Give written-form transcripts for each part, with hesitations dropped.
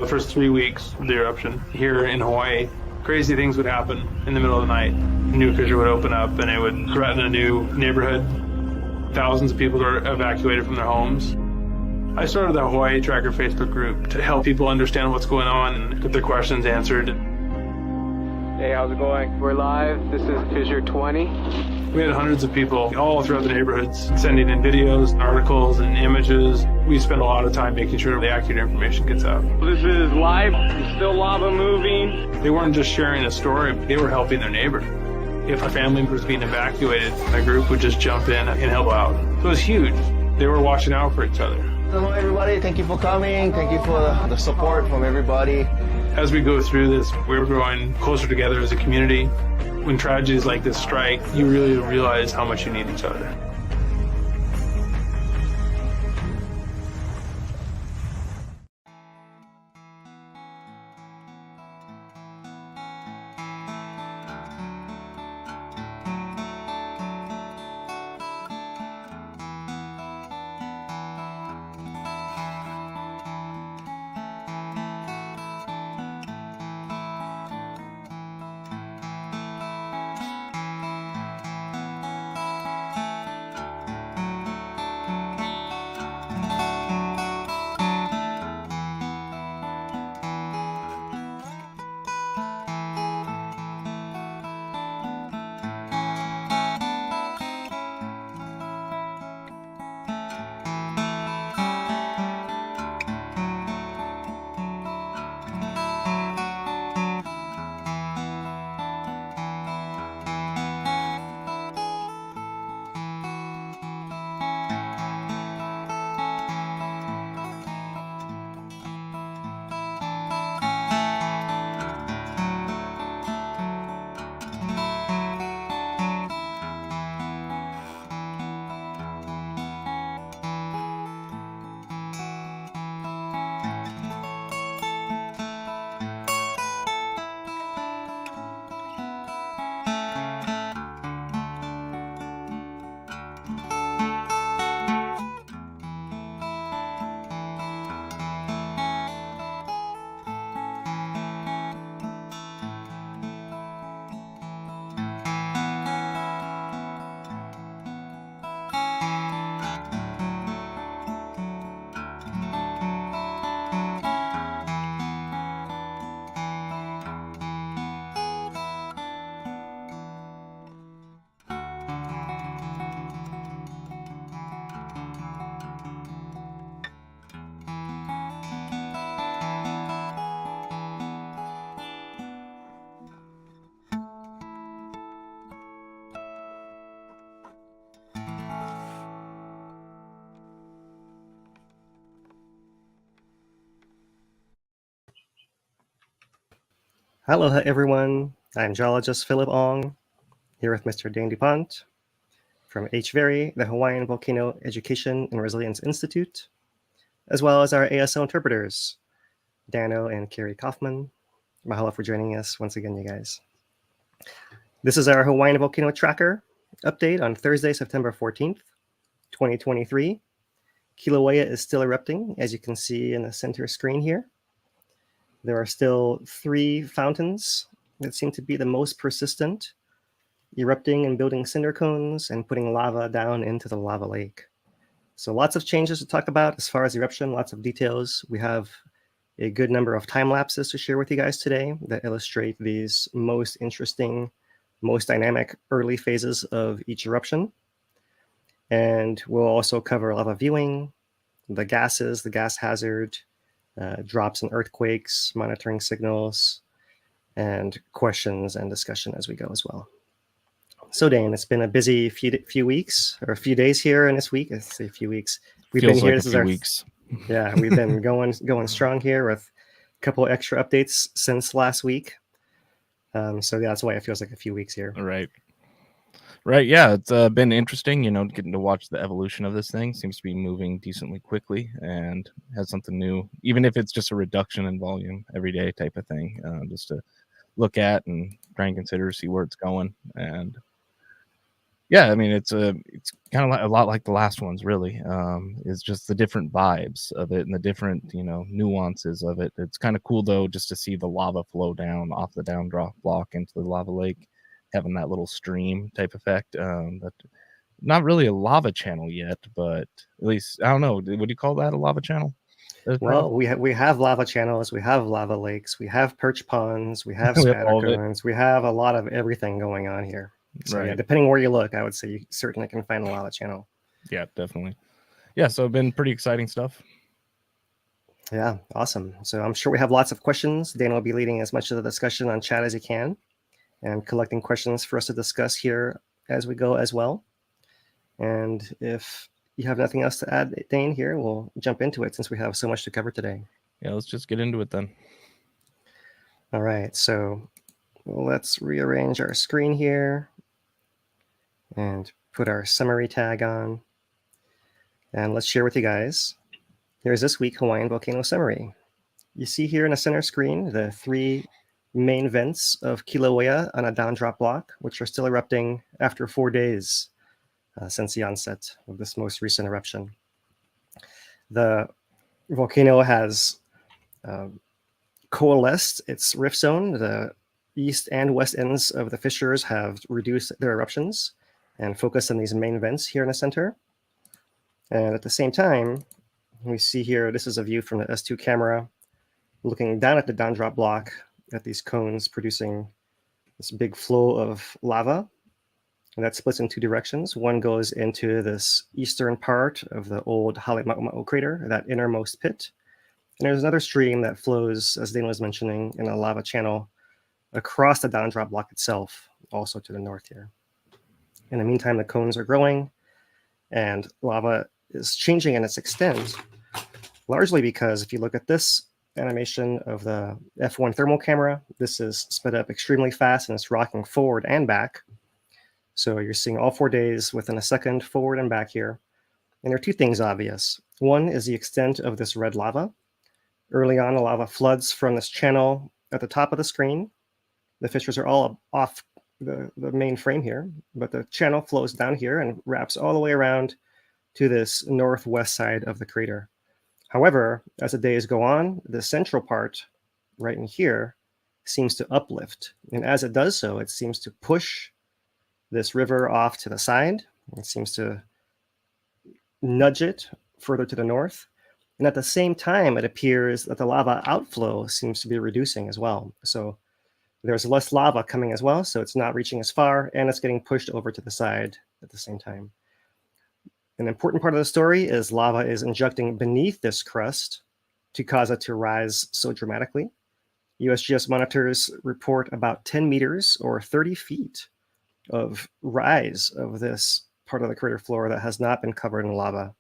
The first 3 weeks of the eruption here in Hawaii, crazy things would happen in the middle of the night. A new fissure would open up and it would threaten a new neighborhood. Thousands of people were evacuated from their homes. I started the Hawaii Tracker Facebook group to help people understand what's going on and get their questions answered. Hey, how's it going? We're live. This is Fissure 20. We had hundreds of people all throughout the neighborhoods sending in videos, articles, and images. We spend a lot of time making sure the accurate information gets out. This is live. Still lava moving. They weren't just sharing a story, they were helping their neighbor. If a family was being evacuated, a group would just jump in and help out. So it was huge. They were watching out for each other. Hello everybody, thank you for coming. Thank you for the support from everybody. As we go through this, we're growing closer together as a community. When tragedies like this strike, you really realize how much you need each other. Hello everyone, I'm geologist Philip Ong, here with Mr. Dane DuPont from HVERI, the Hawaiian Volcano Education and Resilience Institute, as well as our ASO interpreters, Dano and Carrie Kaufman. Mahalo for joining us once again, you guys. This is our Hawaiian Volcano Tracker update on Thursday, September 14th, 2023. Kilauea is still erupting, as you can see in the center screen here. There are still 3 fountains that seem to be the most persistent, erupting and building cinder cones and putting lava down into the lava lake. So lots of changes to talk about as far as eruption, lots of details. We have a good number of time lapses to share with you guys today that illustrate these most interesting, most dynamic early phases of each eruption. And we'll also cover lava viewing, the gases, the gas hazard, drops and earthquakes, monitoring signals, and questions and discussion as we go as well. So Dane, it's been a busy few weeks, or a few days here in this week. I say a few weeks. We've Feels been here. like This a is few weeks. Yeah, we've been going strong here with a couple extra updates since last week. So that's why it feels like a few weeks here. Right. Yeah, it's been interesting, getting to watch the evolution of this thing. Seems to be moving decently quickly and has something new, even if it's just a reduction in volume every day type of thing, just to look at and try and consider, see where it's going. And yeah, I mean, it's kind of like a lot like the last ones, really. It's just the different vibes of it and the different, nuances of it. It's kind of cool though, just to see the lava flow down off the down block into the lava lake, having that little stream type effect. But not really a lava channel yet, but at least I don't know. Would you call that a lava channel? Well, we have lava channels, we have lava lakes, we have perch ponds, we have We have spatter all of it. cones, we have a lot of everything going on here. So yeah, Right. depending where you look, I would say you certainly can find a lava channel. Yeah, definitely. Yeah, so been pretty exciting stuff. Yeah, awesome. So I'm sure we have lots of questions. Dan will be leading as much of the discussion on chat as he can and collecting questions for us to discuss here as we go as well. And if you have nothing else to add, Dane, here, we'll jump into it since we have so much to cover today. Yeah, let's just get into it then. All right, so let's rearrange our screen here and put our summary tag on. And let's share with you guys. Here's this week Hawaiian Volcano Summary. You see here in the center screen the 3 main vents of Kilauea on a down drop block, which are still erupting after 4 days since the onset of this most recent eruption. The volcano has coalesced its rift zone. The east and west ends of the fissures have reduced their eruptions and focused on these main vents here in the center. And at the same time, we see here, this is a view from the S2 camera, looking down at the down drop block at these cones producing this big flow of lava. And that splits in 2 directions. One goes into this eastern part of the old Hale crater, that innermost pit. And there's another stream that flows, as Dane was mentioning, in a lava channel across the down drop block itself, also to the north here. In the meantime, the cones are growing and lava is changing in its extent, largely because if you look at this animation of the F1 thermal camera, this is sped up extremely fast and it's rocking forward and back. So you're seeing all 4 days within a second forward and back here. And there are 2 things obvious. One is the extent of this red lava. Early on, the lava floods from this channel at the top of the screen. The fissures are all off the main frame here, but the channel flows down here and wraps all the way around to this northwest side of the crater. However, as the days go on, the central part right in here seems to uplift. And as it does so, it seems to push this river off to the side. It seems to nudge it further to the north. And at the same time, it appears that the lava outflow seems to be reducing as well. So there's less lava coming as well, so it's not reaching as far, and it's getting pushed over to the side at the same time. An important part of the story is lava is injecting beneath this crust to cause it to rise so dramatically. USGS monitors report about 10 meters or 30 feet of rise of this part of the crater floor that has not been covered in lava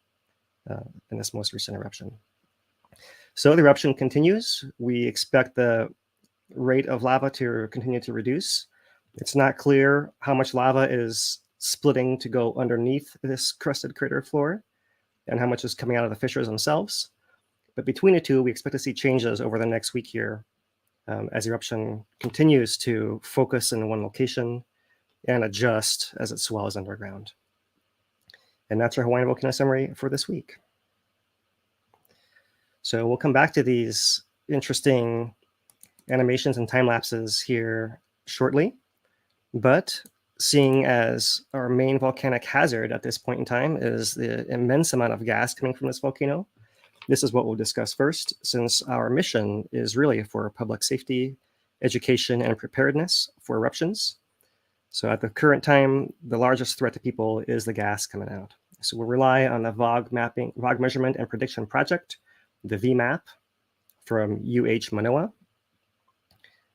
in this most recent eruption. So the eruption continues. We expect the rate of lava to continue to reduce. It's not clear how much lava is splitting to go underneath this crusted crater floor and how much is coming out of the fissures themselves. But between the 2, we expect to see changes over the next week here as eruption continues to focus in one location and adjust as it swells underground. And that's our Hawaiian Volcano Summary for this week. So we'll come back to these interesting animations and time lapses here shortly. But seeing as our main volcanic hazard at this point in time is the immense amount of gas coming from this volcano, this is what we'll discuss first, since our mission is really for public safety, education, and preparedness for eruptions. So at the current time, the largest threat to people is the gas coming out. So we'll rely on the VOG Measurement and Prediction Project, the VMAP from Manoa.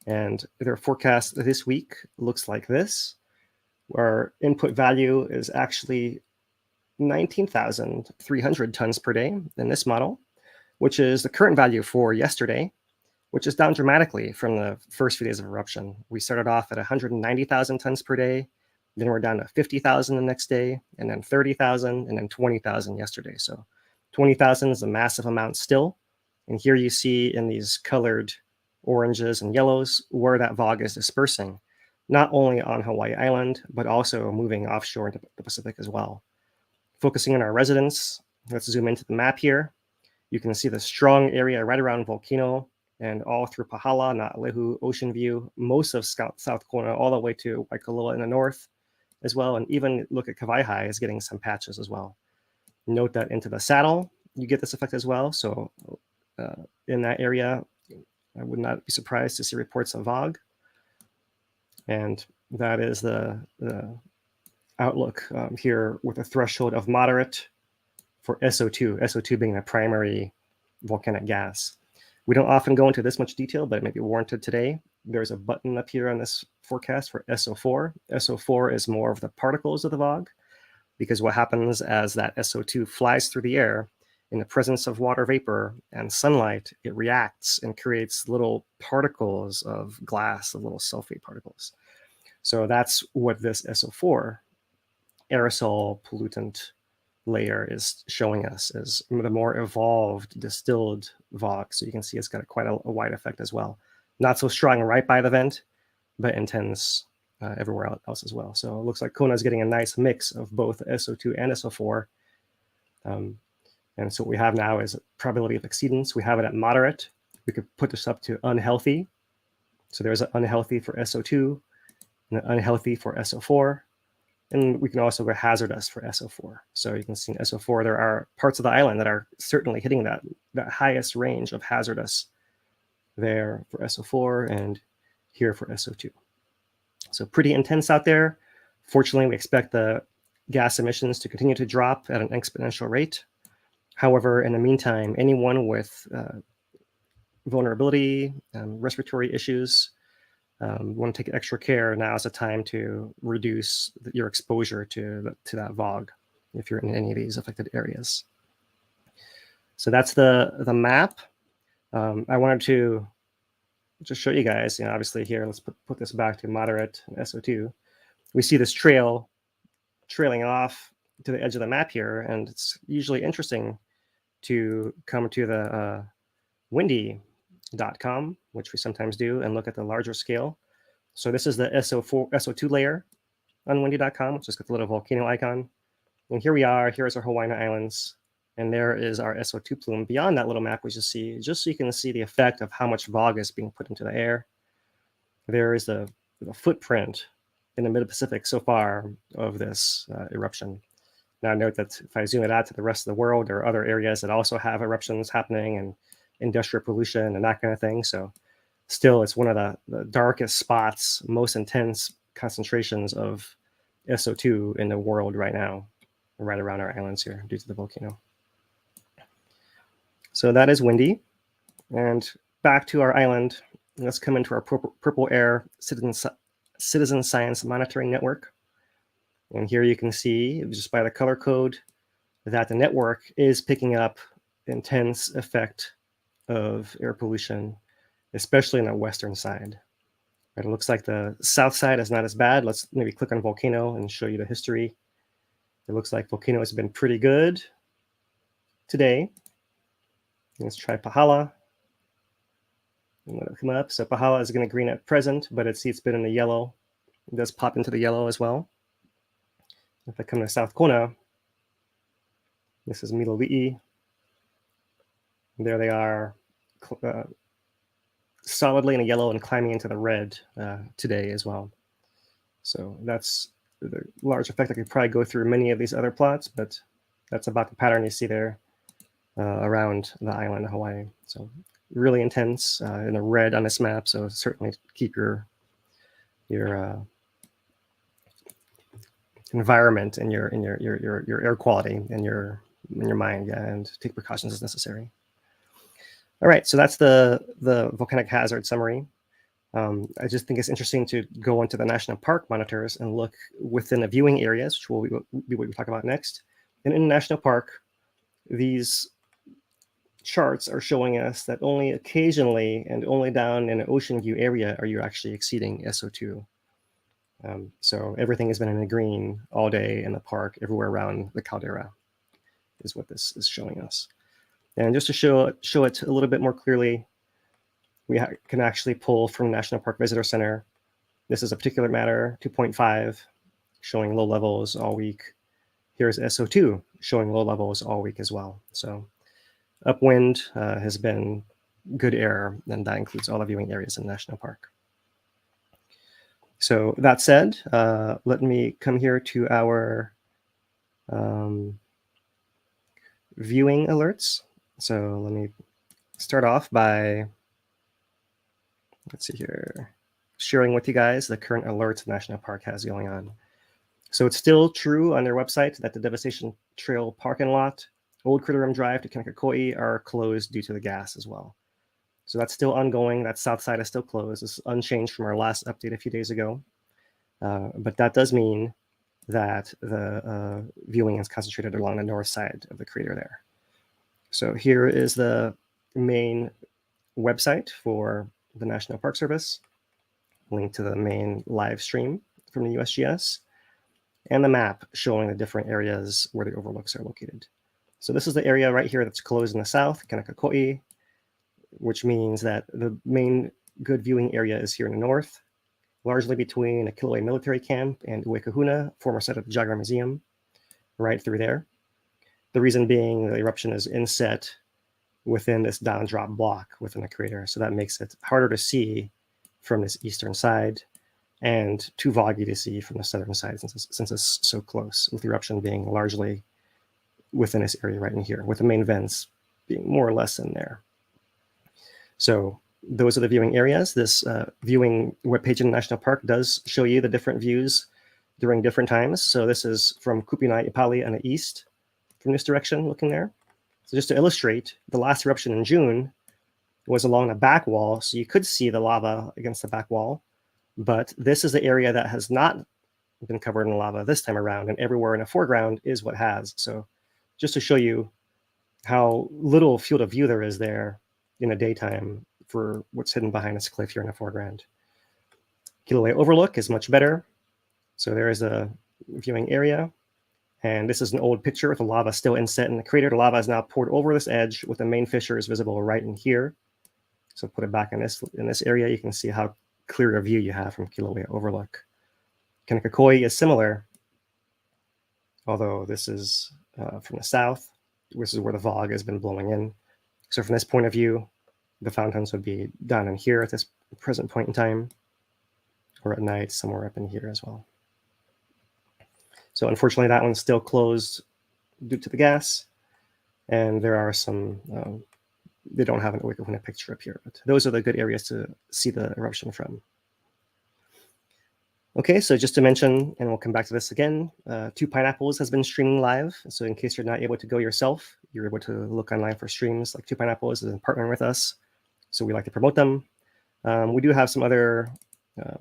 And their forecast this week looks like this. Our input value is actually 19,300 tons per day in this model, which is the current value for yesterday, which is down dramatically from the first few days of eruption. We started off at 190,000 tons per day, then we're down to 50,000 the next day, and then 30,000, and then 20,000 yesterday. So 20,000 is a massive amount still. And here you see in these colored oranges and yellows where that VOG is dispersing. not only on Hawaii Island, but also moving offshore into the Pacific as well. Focusing on our residents, let's zoom into the map here. You can see the strong area right around Volcano and all through Pahala, Na'alehu, Ocean View, most of South Kona, all the way to Waikoloa in the north as well. And even look at Kawaihae is getting some patches as well. Note that into the saddle, you get this effect as well. So in that area, I would not be surprised to see reports of VOG. And that is the outlook here with a threshold of moderate for SO2, SO2 being the primary volcanic gas. We don't often go into this much detail, but it may be warranted today. There's a button up here on this forecast for SO4. SO4 is more of the particles of the VOG, because what happens as that SO2 flies through the air in the presence of water vapor and sunlight, it reacts and creates little particles of glass, of little sulfate particles. So that's what this SO4 aerosol pollutant layer is showing us, is the more evolved distilled VOG. So you can see it's got quite a wide effect as well. Not so strong right by the vent, but intense everywhere else as well. So it looks like Kona is getting a nice mix of both SO2 and SO4. And so what we have now is probability of exceedance. We have it at moderate. We could put this up to unhealthy. So there's an unhealthy for SO2 and an unhealthy for SO4. And we can also go hazardous for SO4. So you can see in SO4, there are parts of the island that are certainly hitting that highest range of hazardous there for SO4 and here for SO2. So pretty intense out there. Fortunately, we expect the gas emissions to continue to drop at an exponential rate. However, in the meantime, anyone with vulnerability, respiratory issues, want to take extra care. Now is the time to reduce your exposure to that VOG if you're in any of these affected areas. So that's the map. I wanted to just show you guys, obviously here, let's put this back to moderate and SO2. We see this trail trailing off to the edge of the map here, and it's usually interesting to come to the windy.com, which we sometimes do, and look at the larger scale. So this is the SO2 layer on windy.com, which has got the little volcano icon. And here we are, here's our Hawaiian Islands, and there is our SO2 plume. Beyond that little map we just see, just so you can see the effect of how much VOG is being put into the air. There is the footprint in the Mid-Pacific so far of this eruption. Now note that if I zoom it out to the rest of the world, there are other areas that also have eruptions happening and industrial pollution and that kind of thing. So still, it's one of the darkest spots, most intense concentrations of SO2 in the world right now, right around our islands here due to the volcano. So that is windy. And back to our island, let's come into our Purple Air Citizen Science Monitoring Network. And here you can see, just by the color code, that the network is picking up intense effect of air pollution, especially on the western side. Right, it looks like the south side is not as bad. Let's maybe click on Volcano and show you the history. It looks like Volcano has been pretty good today. Let's try Pahala. And let it come up. So Pahala is going to green at present, but it's been in the yellow. It does pop into the yellow as well. If I come to South Kona, this is Miloli'i. There they are, solidly in the yellow and climbing into the red today as well. So that's the large effect. I could probably go through many of these other plots, but that's about the pattern you see there around the island of Hawaii. So really intense in the red on this map. So certainly keep your environment and your air quality in your mind, and take precautions as necessary. All right, so that's the volcanic hazard summary. I just think it's interesting to go into the national park monitors and look within the viewing areas, which will be what we talk about next. And in the national park, these charts are showing us that only occasionally and only down in an ocean view area are you actually exceeding SO2. So everything has been in the green all day in the park, everywhere around the caldera is what this is showing us. And just to show it a little bit more clearly, we can actually pull from National Park Visitor Center This is a particular matter, 2.5, showing low levels all week. Here's SO2 showing low levels all week as well. So upwind has been good air, and that includes all the viewing areas in the national park. So that said, let me come here to our viewing alerts. So let me start off by, let's see here, sharing with you guys the current alerts the national park has going on. So it's still true on their website that the Devastation Trail parking lot, Old Critter Room Drive to Kīlauea are closed due to the gas as well. So that's still ongoing. That south side is still closed. It's unchanged from our last update a few days ago. But that does mean that the viewing is concentrated along the north side of the crater there. So here is the main website for the National Park Service, link to the main live stream from the USGS, and the map showing the different areas where the overlooks are located. So this is the area right here that's closed in the south, Kīlauea, which means that the main good viewing area is here in the north, largely between a Kilauea military camp and Uekahuna, former site of the Jaguar Museum, right through there. The reason being the eruption is inset within this down drop block within the crater, so that makes it harder to see from this eastern side and too foggy to see from the southern side since it's so close, with the eruption being largely within this area right in here, with the main vents being more or less in there. So those are the viewing areas. This viewing webpage in the National Park does show you the different views during different times. So this is from Kupinai Ipali on the east, from this direction, looking there. So just to illustrate, the last eruption in June was along the back wall, so you could see the lava against the back wall. But this is the area that has not been covered in lava this time around, and everywhere in the foreground is what has. So just to show you how little field of view there is there in the daytime for what's hidden behind this cliff here in the foreground. Kilauea overlook is much better. So there is a viewing area. And this is an old picture with the lava still inset in the crater. The lava is now poured over this edge with the main fissures visible right in here. So put it back in this area. You can see how clear a view you have from Kilauea overlook. Kīlauea is similar, although this is from the south. This is where the fog has been blowing in. So from this point of view, the fountains would be down in here at this present point in time, or at night somewhere up in here as well. So unfortunately, that one's still closed due to the gas, and there are some, they don't have an Uekahuna picture up here, but those are the good areas to see the eruption from. Okay, so just to mention, and we'll come back to this again, Two Pineapples has been streaming live. So in case you're not able to go yourself, you're able to look online for streams like Two Pineapples and partnering with us. So we like to promote them. We do have some other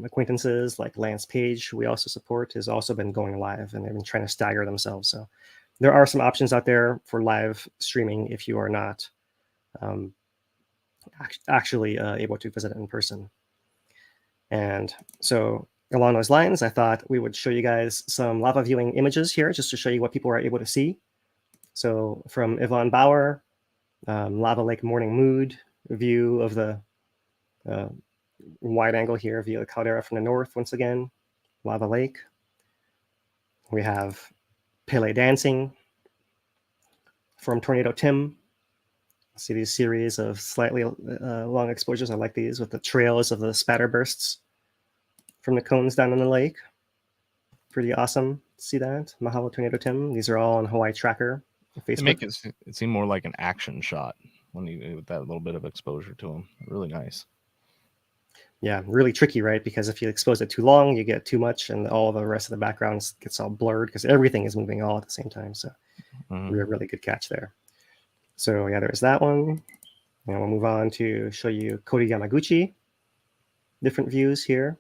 acquaintances like Lance Page, who we also support, has also been going live, and they've been trying to stagger themselves. So there are some options out there for live streaming if you are not actually able to visit it in person. And so along those lines, I thought we would show you guys some lava viewing images here just to show you what people are able to see. So from Yvonne Bauer, Lava Lake Morning Mood, view of the wide angle here via the caldera from the north once again, Lava Lake. We have Pele Dancing from Tornado Tim. See these series of slightly long exposures. I like these with the trails of the spatter bursts from the cones down in the lake. Pretty awesome to see that. Mahalo Tornado Tim. These are all on Hawaii Tracker on Facebook. They make it seem more like an action shot when you with that little bit of exposure to them. Really nice. Yeah, really tricky, right? Because if you expose it too long, you get too much, and all the rest of the background gets all blurred because everything is moving all at the same time. So really good catch there. So yeah, there's that one. And we'll move on to show you Kodi Yamaguchi. Different views here.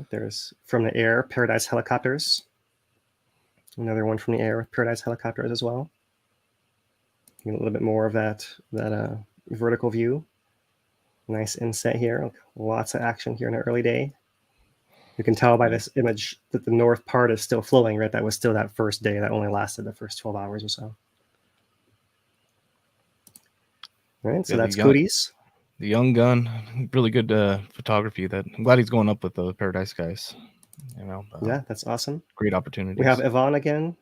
There's from the air, Paradise Helicopters. Another one from the air with Paradise Helicopters as well. A little bit more of that vertical view. Nice inset here. Lots of action here in the early day. You can tell by this image that the north part is still flowing, right? That was still that first day. That only lasted the first 12 hours or so. All right, so that's Cody's. The young gun, really good photography. That I'm glad he's going up with the Paradise guys. You know, Yeah, that's awesome. great opportunities. We have Yvonne again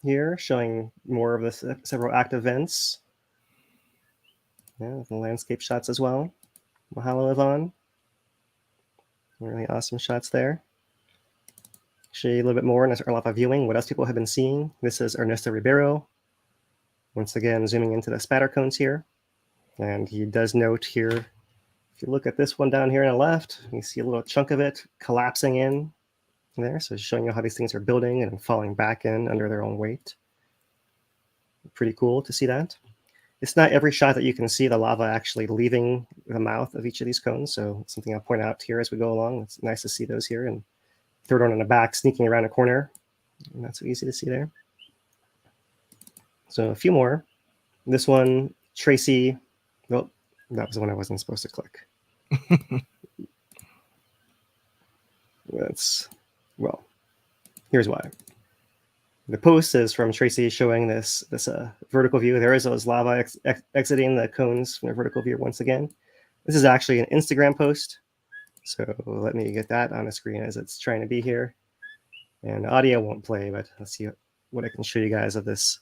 here, showing more of the several active vents. Yeah, the landscape shots as well. Mahalo, Yvonne. Really awesome shots there. Show you a little bit more in our lava viewing, what else people have been seeing. This is Ernesto Ribeiro. Once again, zooming into the spatter cones here. And he does note here, if you look at this one down here on the left, you see a little chunk of it collapsing in there. So showing you how these things are building and falling back in under their own weight. Pretty cool to see that. It's not every shot that you can see the lava actually leaving the mouth of each of these cones. So it's something I'll point out here as we go along. It's nice to see those here. And third one in the back, sneaking around a corner. Not so easy to see there. So a few more. This one, Tracy. Well, that was the one I wasn't supposed to click. Well, here's why. The post is from Tracy showing this vertical view. There is those lava exiting the cones from a vertical view once again. This is actually an Instagram post. So let me get that on the screen as it's trying to be here. And audio won't play, but let's see what I can show you guys of this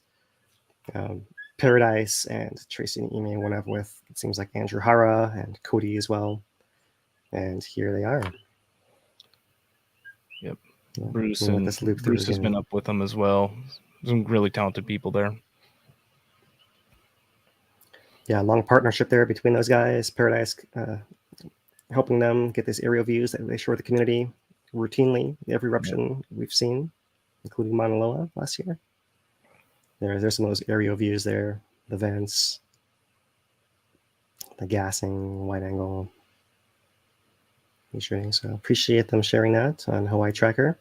Paradise and Tracy and Ime went up with, it seems like Andrew Hara and Cody as well. And here they are. Yep. Yeah, Bruce has been up with them as well. Some really talented people there. Yeah, long partnership there between those guys. Paradise helping them get these aerial views that they show the community routinely. Every eruption we've seen, including Monoloa last year. There's some of those aerial views there, the vents, the gassing, wide angle. So appreciate them sharing that on Hawaii Tracker.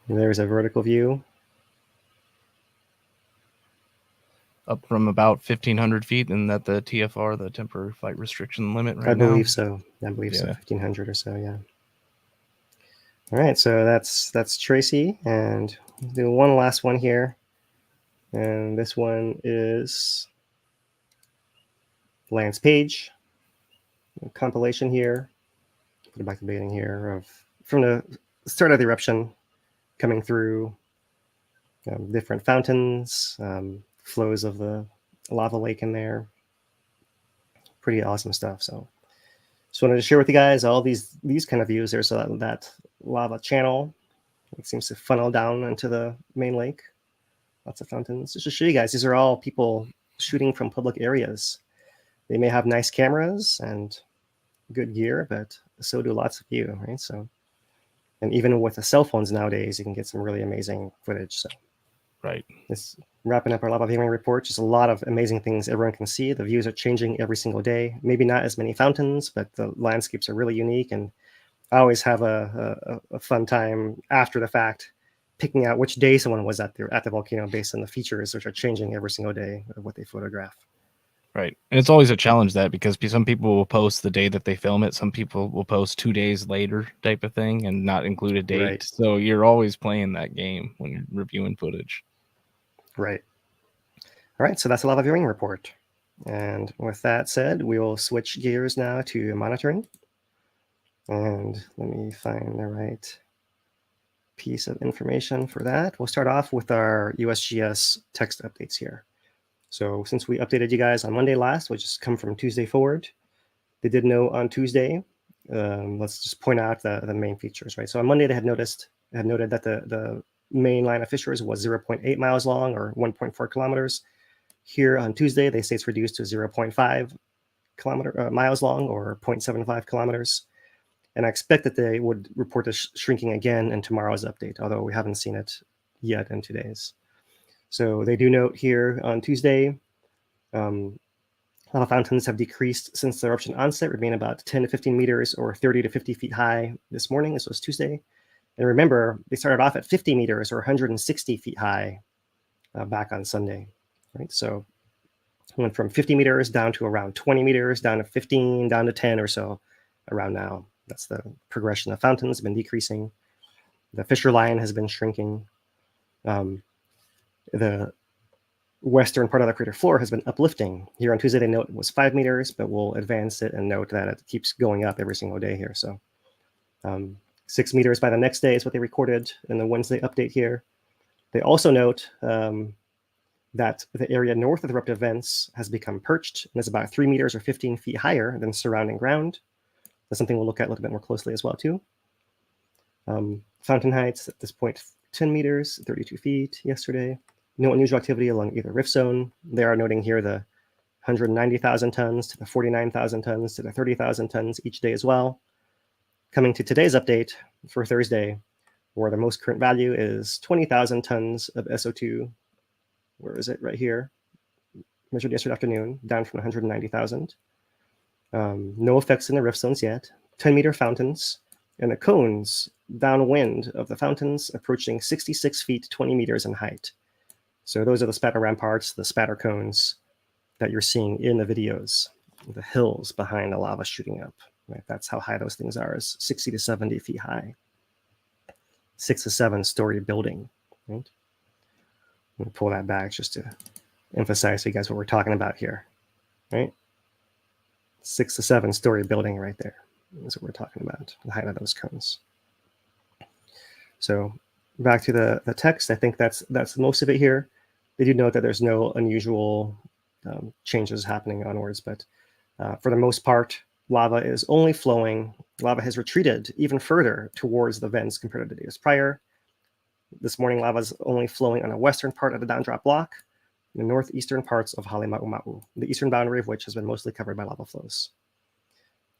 And there's a vertical view. Up from about 1,500 feet, and that the TFR, the temporary flight restriction limit right now? I believe so, 1,500 or so, yeah. All right, so that's Tracy, and we'll do one last one here. And this one is Lance Page. A compilation here. Put it back to the beginning here of from the start of the eruption, coming through different fountains, flows of the lava lake in there. Pretty awesome stuff. So just wanted to share with you guys all these kind of views. There's that lava channel. It seems to funnel down into the main lake. Lots of fountains. Just to show you guys, these are all people shooting from public areas. They may have nice cameras and good gear, but so do lots of you, right? So, and even with the cell phones nowadays, you can get some really amazing footage. So, right. This wrapping up our lava viewing report. Just a lot of amazing things everyone can see. The views are changing every single day. Maybe not as many fountains, but the landscapes are really unique. And I always have a fun time after the fact, picking out which day someone was at the volcano based on the features, which are changing every single day of what they photograph. Right. And it's always a challenge that because some people will post the day that they film it. Some people will post 2 days later type of thing and not include a date. Right. So you're always playing that game when you're reviewing footage. Right. All right. So that's a lava viewing report. And with that said, we will switch gears now to monitoring. And let me find the right piece of information for that. We'll start off with our USGS text updates here. So since we updated you guys on Monday last, which has come from Tuesday forward, they did know on Tuesday. Let's just point out the main features, right? So on Monday, they had noted that the main line of fissures was 0.8 miles long or 1.4 kilometers. Here on Tuesday, they say it's reduced to 0.5 miles long or 0.75 kilometers. And I expect that they would report this shrinking again in tomorrow's update, although we haven't seen it yet in today's. So they do note here on Tuesday, lava fountains have decreased since the eruption onset, remain about 10 to 15 meters or 30 to 50 feet high this morning. This was Tuesday. And remember, they started off at 50 meters or 160 feet high back on Sunday, right? So went from 50 meters down to around 20 meters, down to 15, down to 10 or so around now. That's the progression. The fountains have been decreasing. The fissure line has been shrinking. The western part of the crater floor has been uplifting. Here on Tuesday, they note it was 5 meters, but we'll advance it and note that it keeps going up every single day here. So 6 meters by the next day is what they recorded in the Wednesday update here. They also note that the area north of the eruptive vents has become perched and is about 3 meters or 15 feet higher than surrounding ground. That's something we'll look at a little bit more closely as well too. Fountain heights at this point, 10 meters, 32 feet yesterday. No unusual activity along either rift zone. They are noting here the 190,000 tons to the 49,000 tons to the 30,000 tons each day as well. Coming to today's update for Thursday, where the most current value is 20,000 tons of SO2. Where is it? Right here. Measured yesterday afternoon, down from 190,000. No effects in the rift zones yet. 10-meter fountains, and the cones downwind of the fountains approaching 66 feet, 20 meters in height. So those are the spatter ramparts, the spatter cones that you're seeing in the videos, the hills behind the lava shooting up. Right? That's how high those things are, is 60 to 70 feet high. 6 to 7-story building. Right? Let me pull that back just to emphasize to you guys what we're talking about here. Right? 6 to 7-story building right there is what we're talking about, the height of those cones. So back to the text, I think that's most of it here. They do note that there's no unusual changes happening onwards, but for the most part, lava is only flowing. Lava has retreated even further towards the vents compared to the days prior. This morning, lava is only flowing on the western part of the downdrop block, the northeastern parts of Halemaumau, the eastern boundary of which has been mostly covered by lava flows.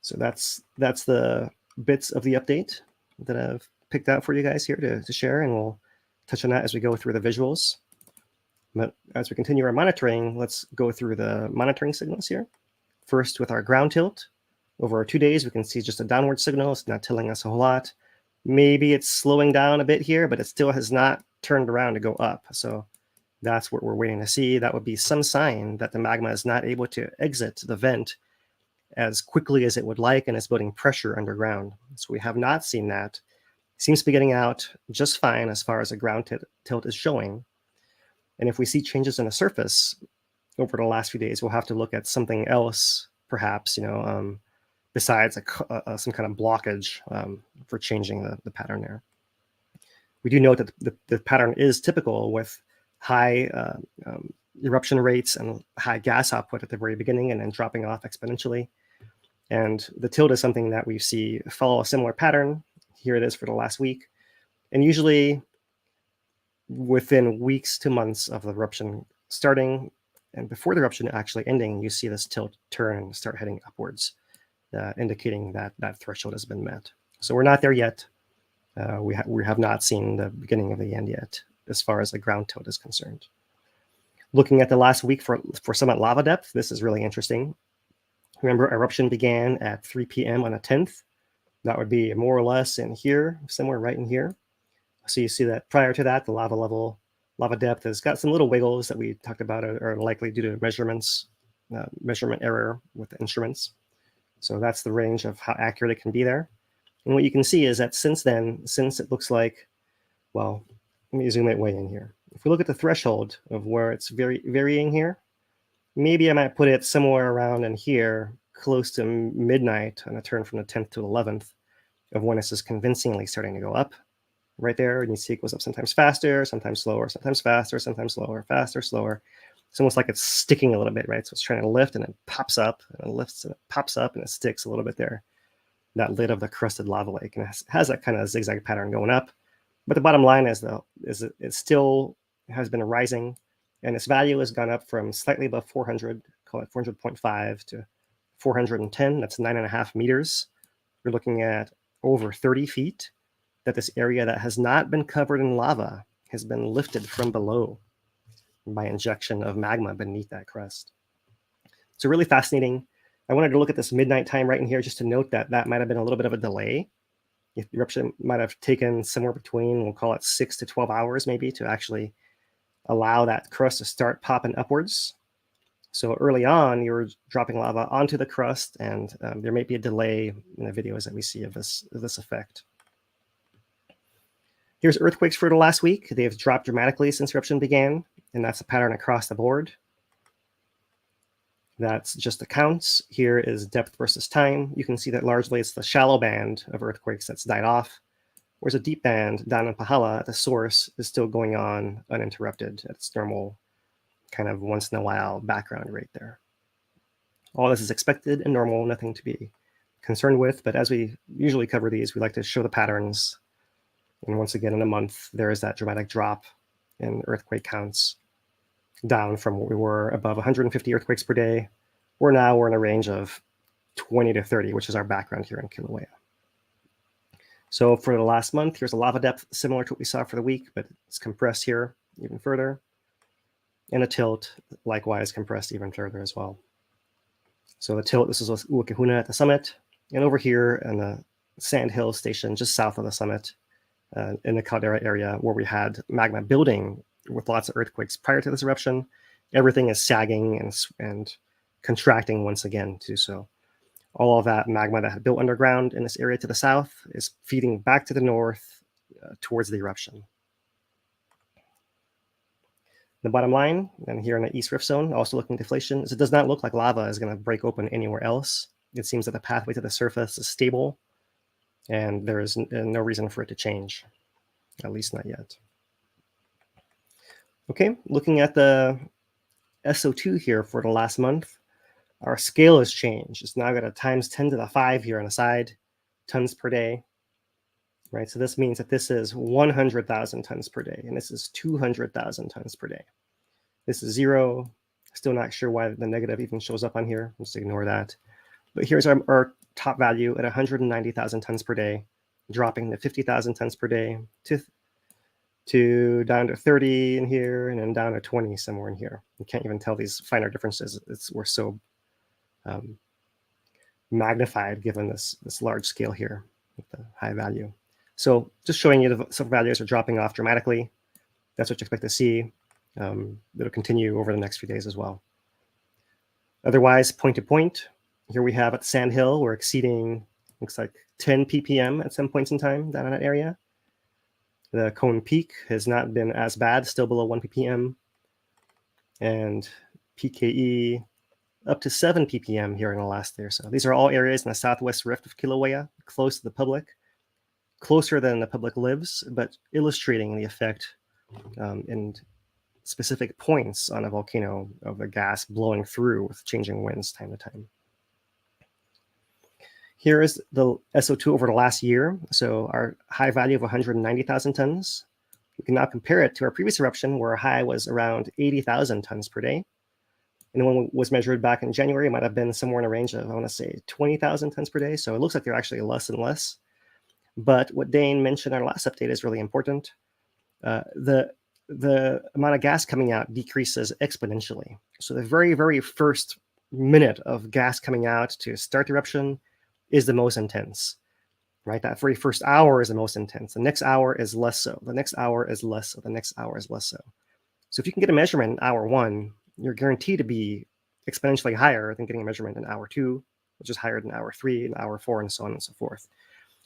So that's the bits of the update that I've picked out for you guys here to share, and we'll touch on that as we go through the visuals. But as we continue our monitoring, let's go through the monitoring signals here. First, with our ground tilt, over 2 days, we can see just a downward signal. It's not telling us a whole lot. Maybe it's slowing down a bit here, but it still has not turned around to go up. So that's what we're waiting to see. That would be some sign that the magma is not able to exit the vent as quickly as it would like and is building pressure underground. So we have not seen that. It seems to be getting out just fine as far as the ground tilt is showing. And if we see changes in the surface over the last few days, we'll have to look at something else, perhaps, besides some kind of blockage for changing the pattern there. We do note that the pattern is typical with high eruption rates and high gas output at the very beginning and then dropping off exponentially. And the tilt is something that we see follow a similar pattern. Here it is for the last week. And usually within weeks to months of the eruption starting and before the eruption actually ending, you see this tilt turn and start heading upwards, indicating that that threshold has been met. So we're not there yet. We have not seen the beginning of the end yet as far as the ground tilt is concerned. Looking at the last week for summit lava depth, this is really interesting. Remember, eruption began at 3 p.m. on the 10th. That would be more or less in here, somewhere right in here. So you see that prior to that, the lava depth has got some little wiggles that we talked about are likely due to measurement error with the instruments. So that's the range of how accurate it can be there. And what you can see is that since then, since it looks like, well, let me zoom it way in here. If we look at the threshold of where it's varying here, maybe I might put it somewhere around in here, close to midnight on a turn from the 10th to 11th of when this is convincingly starting to go up. Right there, and you see it goes up sometimes faster, sometimes slower, sometimes faster, sometimes slower, faster, slower. It's almost like it's sticking a little bit, right? So it's trying to lift and it pops up, and it lifts and it pops up, and it sticks a little bit there. That lid of the crusted lava lake, and it has that kind of zigzag pattern going up. But the bottom line is it still has been rising, and its value has gone up from slightly above 400, call it 400.5 to 410. That's 9.5 meters. We're looking at over 30 feet. That this area that has not been covered in lava has been lifted from below by injection of magma beneath that crust. So really fascinating. I wanted to look at this midnight time right in here just to note that that might have been a little bit of a delay. If the eruption might have taken somewhere between, we'll call it 6 to 12 hours maybe, to actually allow that crust to start popping upwards. So early on, you were dropping lava onto the crust, and there may be a delay in the videos that we see of this effect. Here's earthquakes for the last week. They've dropped dramatically since eruption began. and that's a pattern across the board. That's just the counts. Here is depth versus time. You can see that largely it's the shallow band of earthquakes that's died off, whereas a deep band down in Pahala at the source is still going on uninterrupted at its normal kind of once in a while background rate there. All this is expected and normal, nothing to be concerned with, but as we usually cover these, we like to show the patterns. And once again, in a month, there is that dramatic drop in earthquake counts down from what we were above 150 earthquakes per day. We're in a range of 20 to 30, which is our background here in Kilauea. So for the last month, here's a lava depth similar to what we saw for the week, but it's compressed here even further. And a tilt, likewise compressed even further as well. So the tilt, this is Uakehuna at the summit, and over here in the Sand Hill Station, just south of the summit, in the caldera area where we had magma building with lots of earthquakes prior to this eruption, everything is sagging and contracting once again too. So all of that magma that had built underground in this area to the south is feeding back to the north towards the eruption. The bottom line, and here in the East Rift Zone, also looking at deflation, is it does not look like lava is going to break open anywhere else. It seems that the pathway to the surface is stable, and there is no reason for it to change, at least not yet. Okay, looking at the SO2 here for the last month, our scale has changed. It's now got a times 10 to the 5 here on the side, tons per day. Right, so this means that this is 100,000 tons per day, and this is 200,000 tons per day. This is 0. Still not sure why the negative even shows up on here. Just ignore that. But here's our top value at 190,000 tons per day, dropping to 50,000 tons per day, to down to 30 in here, and then down to 20 somewhere in here. You can't even tell these finer differences. We're so magnified given this large scale here with the high value. So just showing you the silver values are dropping off dramatically. That's what you expect to see. It'll continue over the next few days as well. Otherwise, point to point, here we have at Sand Hill, we're exceeding, looks like 10 ppm at some points in time down in that area. The Cone Peak has not been as bad, still below 1 ppm. And PKE up to 7 ppm here in the last day or so. These are all areas in the southwest rift of Kilauea, close to the public. Closer than the public lives, but illustrating the effect in specific points on a volcano of the gas blowing through with changing winds time to time. Here is the SO2 over the last year. So our high value of 190,000 tons. We can now compare it to our previous eruption where our high was around 80,000 tons per day. And when it was measured back in January, it might have been somewhere in a range of, I want to say, 20,000 tons per day. So it looks like they're actually less and less. But what Dane mentioned in our last update is really important. The amount of gas coming out decreases exponentially. So the very, very first minute of gas coming out to start the eruption is the most intense, right? That very first hour is the most intense. The next hour is less so. The next hour is less so. The next hour is less so. So if you can get a measurement in hour 1, you're guaranteed to be exponentially higher than getting a measurement in hour 2, which is higher than hour 3 and hour 4 and so on and so forth.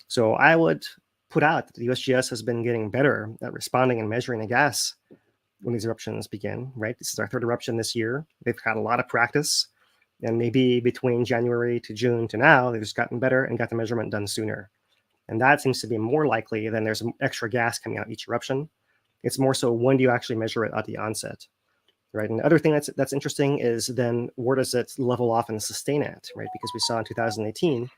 So I would put out that the USGS has been getting better at responding and measuring the gas when these eruptions begin, right? This is our 3rd eruption this year. They've had a lot of practice, and maybe between January to June to now, they've just gotten better and got the measurement done sooner. And that seems to be more likely than there's extra gas coming out each eruption. It's more so when do you actually measure it at the onset, right? And the other thing that's interesting is then where does it level off and sustain at, right? Because we saw in 2018,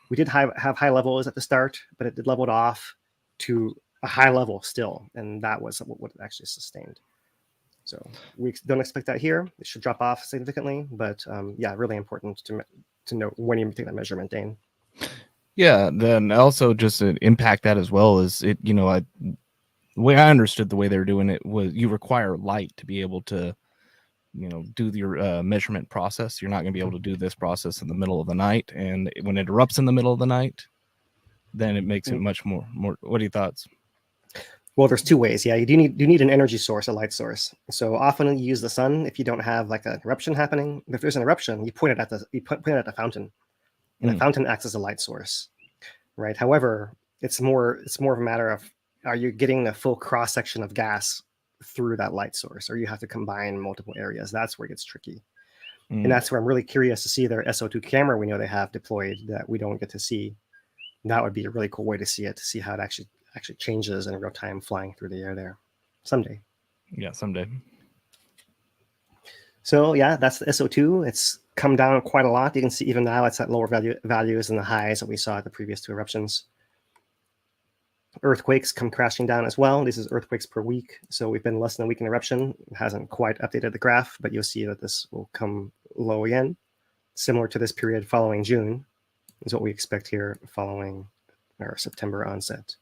we did have high levels at the start, but it leveled off to a high level still, and that was what it actually sustained. So we don't expect that here. It should drop off significantly, but yeah, really important to know when you take that measurement, Dane. Yeah, then also just to impact that as well is it, the way I understood the way they were doing it was you require light to be able to do your measurement process. You're not going to be able to do this process in the middle of the night. And when it erupts in the middle of the night, then it makes it much more. What are your thoughts? Well, there's 2 ways. Yeah, you need an energy source, a light source. So often you use the sun if you don't have like an eruption happening. If there's an eruption, you point it at the fountain, and the fountain acts as a light source, right? However, it's more of a matter of, are you getting the full cross section of gas through that light source, or you have to combine multiple areas. That's where it gets tricky. Mm. And that's where I'm really curious to see their SO2 camera we know they have deployed that we don't get to see. That would be a really cool way to see it, to see how it actually changes in real time flying through the air there someday. Yeah, someday. So yeah, that's the SO2. It's come down quite a lot. You can see even now it's at lower values than the highs that we saw at the previous 2 eruptions. Earthquakes come crashing down as well. This is earthquakes per week. So we've been less than a week in eruption. It hasn't quite updated the graph, but you'll see that this will come low again, similar to this period following June, is what we expect here following our September onset.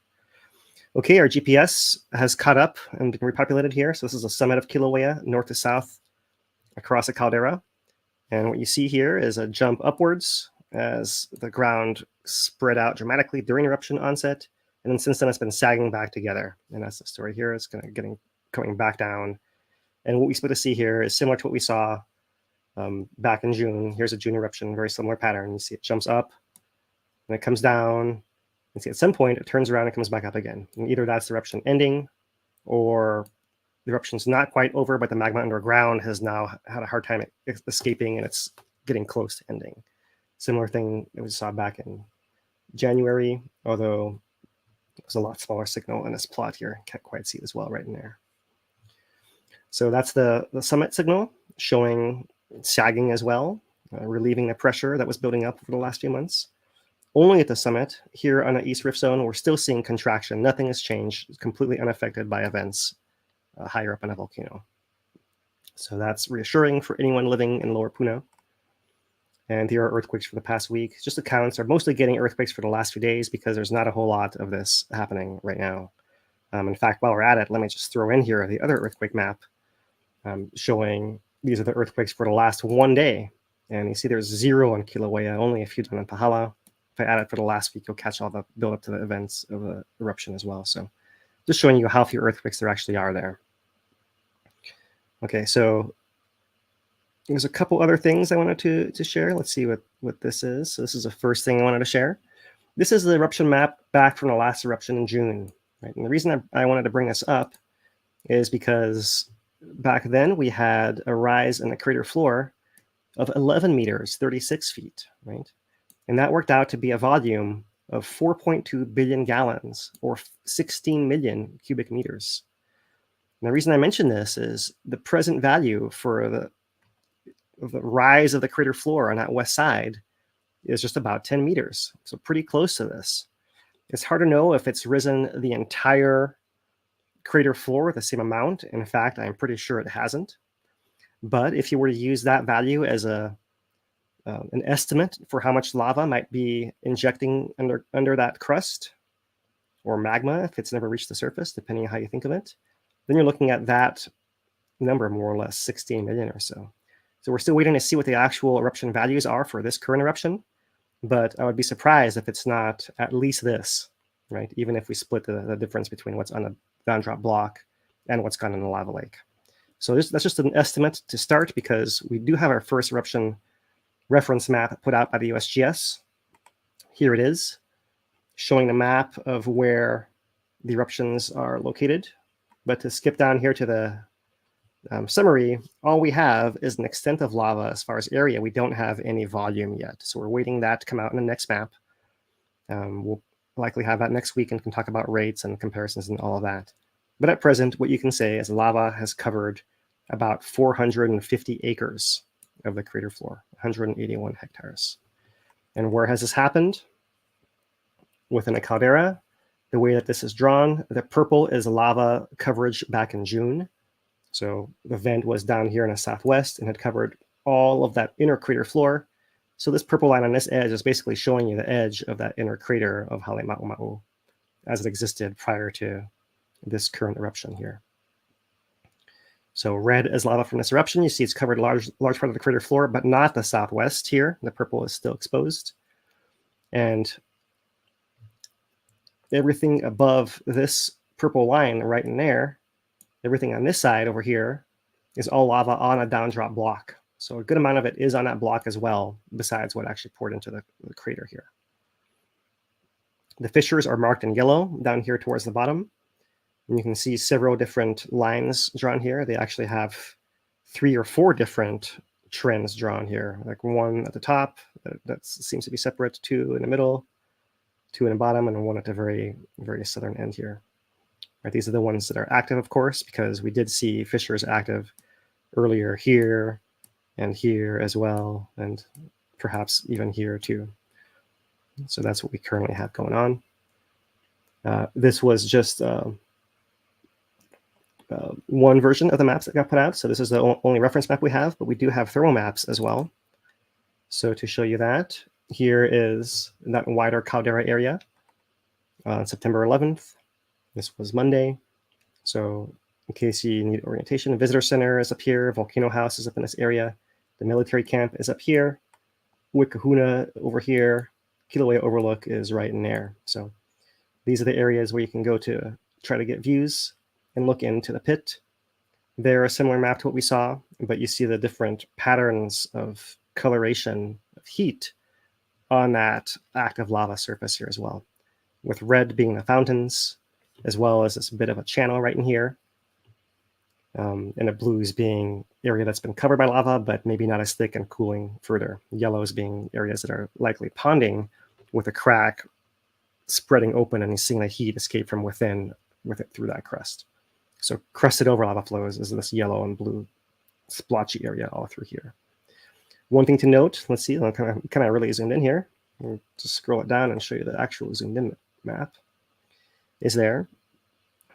Okay, our GPS has caught up and been repopulated here. So this is a summit of Kilauea, north to south, across a caldera. And what you see here is a jump upwards as the ground spread out dramatically during eruption onset. And then since then, it's been sagging back together. And that's the story here. It's coming back down. And what we expect to see here is similar to what we saw back in June. Here's a June eruption, very similar pattern. You see it jumps up, and it comes down. And see at some point, it turns around and comes back up again. And either that's the eruption ending, or the eruption's not quite over, but the magma underground has now had a hard time escaping, and it's getting close to ending. Similar thing that we saw back in January, although there's a lot smaller signal in this plot here. Can't quite see it as well right in there. So that's the summit signal showing sagging as well, relieving the pressure that was building up for the last few months. Only at the summit here on the East Rift Zone, we're still seeing contraction. Nothing has changed. It's completely unaffected by events higher up in a volcano. So that's reassuring for anyone living in Lower Puna. And here are earthquakes for the past week. Just the counts are mostly getting earthquakes for the last few days because there's not a whole lot of this happening right now. In fact, while we're at it, let me just throw in here the other earthquake map showing these are the earthquakes for the last 1 day. And you see there's 0 on Kilauea, only a few down in Pahala. If I add it for the last week, you'll catch all the build up to the events of the eruption as well. So just showing you how few earthquakes there actually are there. Okay, so there's a couple other things I wanted to share. Let's see what this is. So this is the first thing I wanted to share. This is the eruption map back from the last eruption in June. Right? And the reason I wanted to bring this up is because back then we had a rise in the crater floor of 11 meters, 36 feet, right? And that worked out to be a volume of 4.2 billion gallons, or 16 million cubic meters. And the reason I mention this is the present value for the rise of the crater floor on that west side is just about 10 meters. So pretty close to this. It's hard to know if it's risen the entire crater floor the same amount. In fact, I'm pretty sure it hasn't. But if you were to use that value as an estimate for how much lava might be injecting under that crust, or magma if it's never reached the surface, depending on how you think of it, then you're looking at that number, more or less 16 million or so. So we're still waiting to see what the actual eruption values are for this current eruption, but I would be surprised if it's not at least this, right? Even if we split the difference between what's on the down drop block and what's gone in the lava lake. So that's just an estimate to start, because we do have our first eruption reference map put out by the USGS. Here it is, showing the map of where the eruptions are located. But to skip down here to the summary, all we have is an extent of lava as far as area. We don't have any volume yet. So we're waiting that to come out in the next map. We'll likely have that next week and can talk about rates and comparisons and all of that. But at present, what you can say is lava has covered about 450 acres of the crater floor, 181 hectares. And where has this happened? Within a caldera. The way that this is drawn, the purple is lava coverage back in June. So the vent was down here in the southwest and had covered all of that inner crater floor. So this purple line on this edge is basically showing you the edge of that inner crater of Halema'uma'u as it existed prior to this current eruption here. So red is lava from this eruption. You see it's covered large part of the crater floor, but not the southwest here. The purple is still exposed. And everything above this purple line right in there, everything on this side over here is all lava on a down drop block. So a good amount of it is on that block as well, besides what actually poured into the crater here. The fissures are marked in yellow down here towards the bottom. And you can see several different lines drawn here. They actually have 3 or 4 different trends drawn here, like one at the top that seems to be separate, 2 in the middle, 2 in the bottom, and 1 at the very southern end here. Right, these are the ones that are active, of course, because we did see fissures active earlier here and here as well, and perhaps even here too. So that's what we currently have going on. This was just one version of the maps that got put out. So this is the only reference map we have, but we do have thermal maps as well. So to show you that, here is that wider caldera area on September 11th. This was Monday. So in case you need orientation, the visitor center is up here. Volcano House is up in this area. The military camp is up here. Wikahuna over here. Kilauea Overlook is right in there. So these are the areas where you can go to try to get views and look into the pit. They're a similar map to what we saw, but you see the different patterns of coloration of heat on that active lava surface here as well, with red being the fountains, as well as this bit of a channel right in here, and the blues being area that's been covered by lava, but maybe not as thick and cooling further. Yellows being areas that are likely ponding with a crack spreading open, and you're seeing the heat escape from within with it through that crust. So crusted over lava flows is this yellow and blue splotchy area all through here. One thing to note, let's see, I'm kind of really zoomed in here. I'll just scroll it down and show you the actual zoomed in map is there.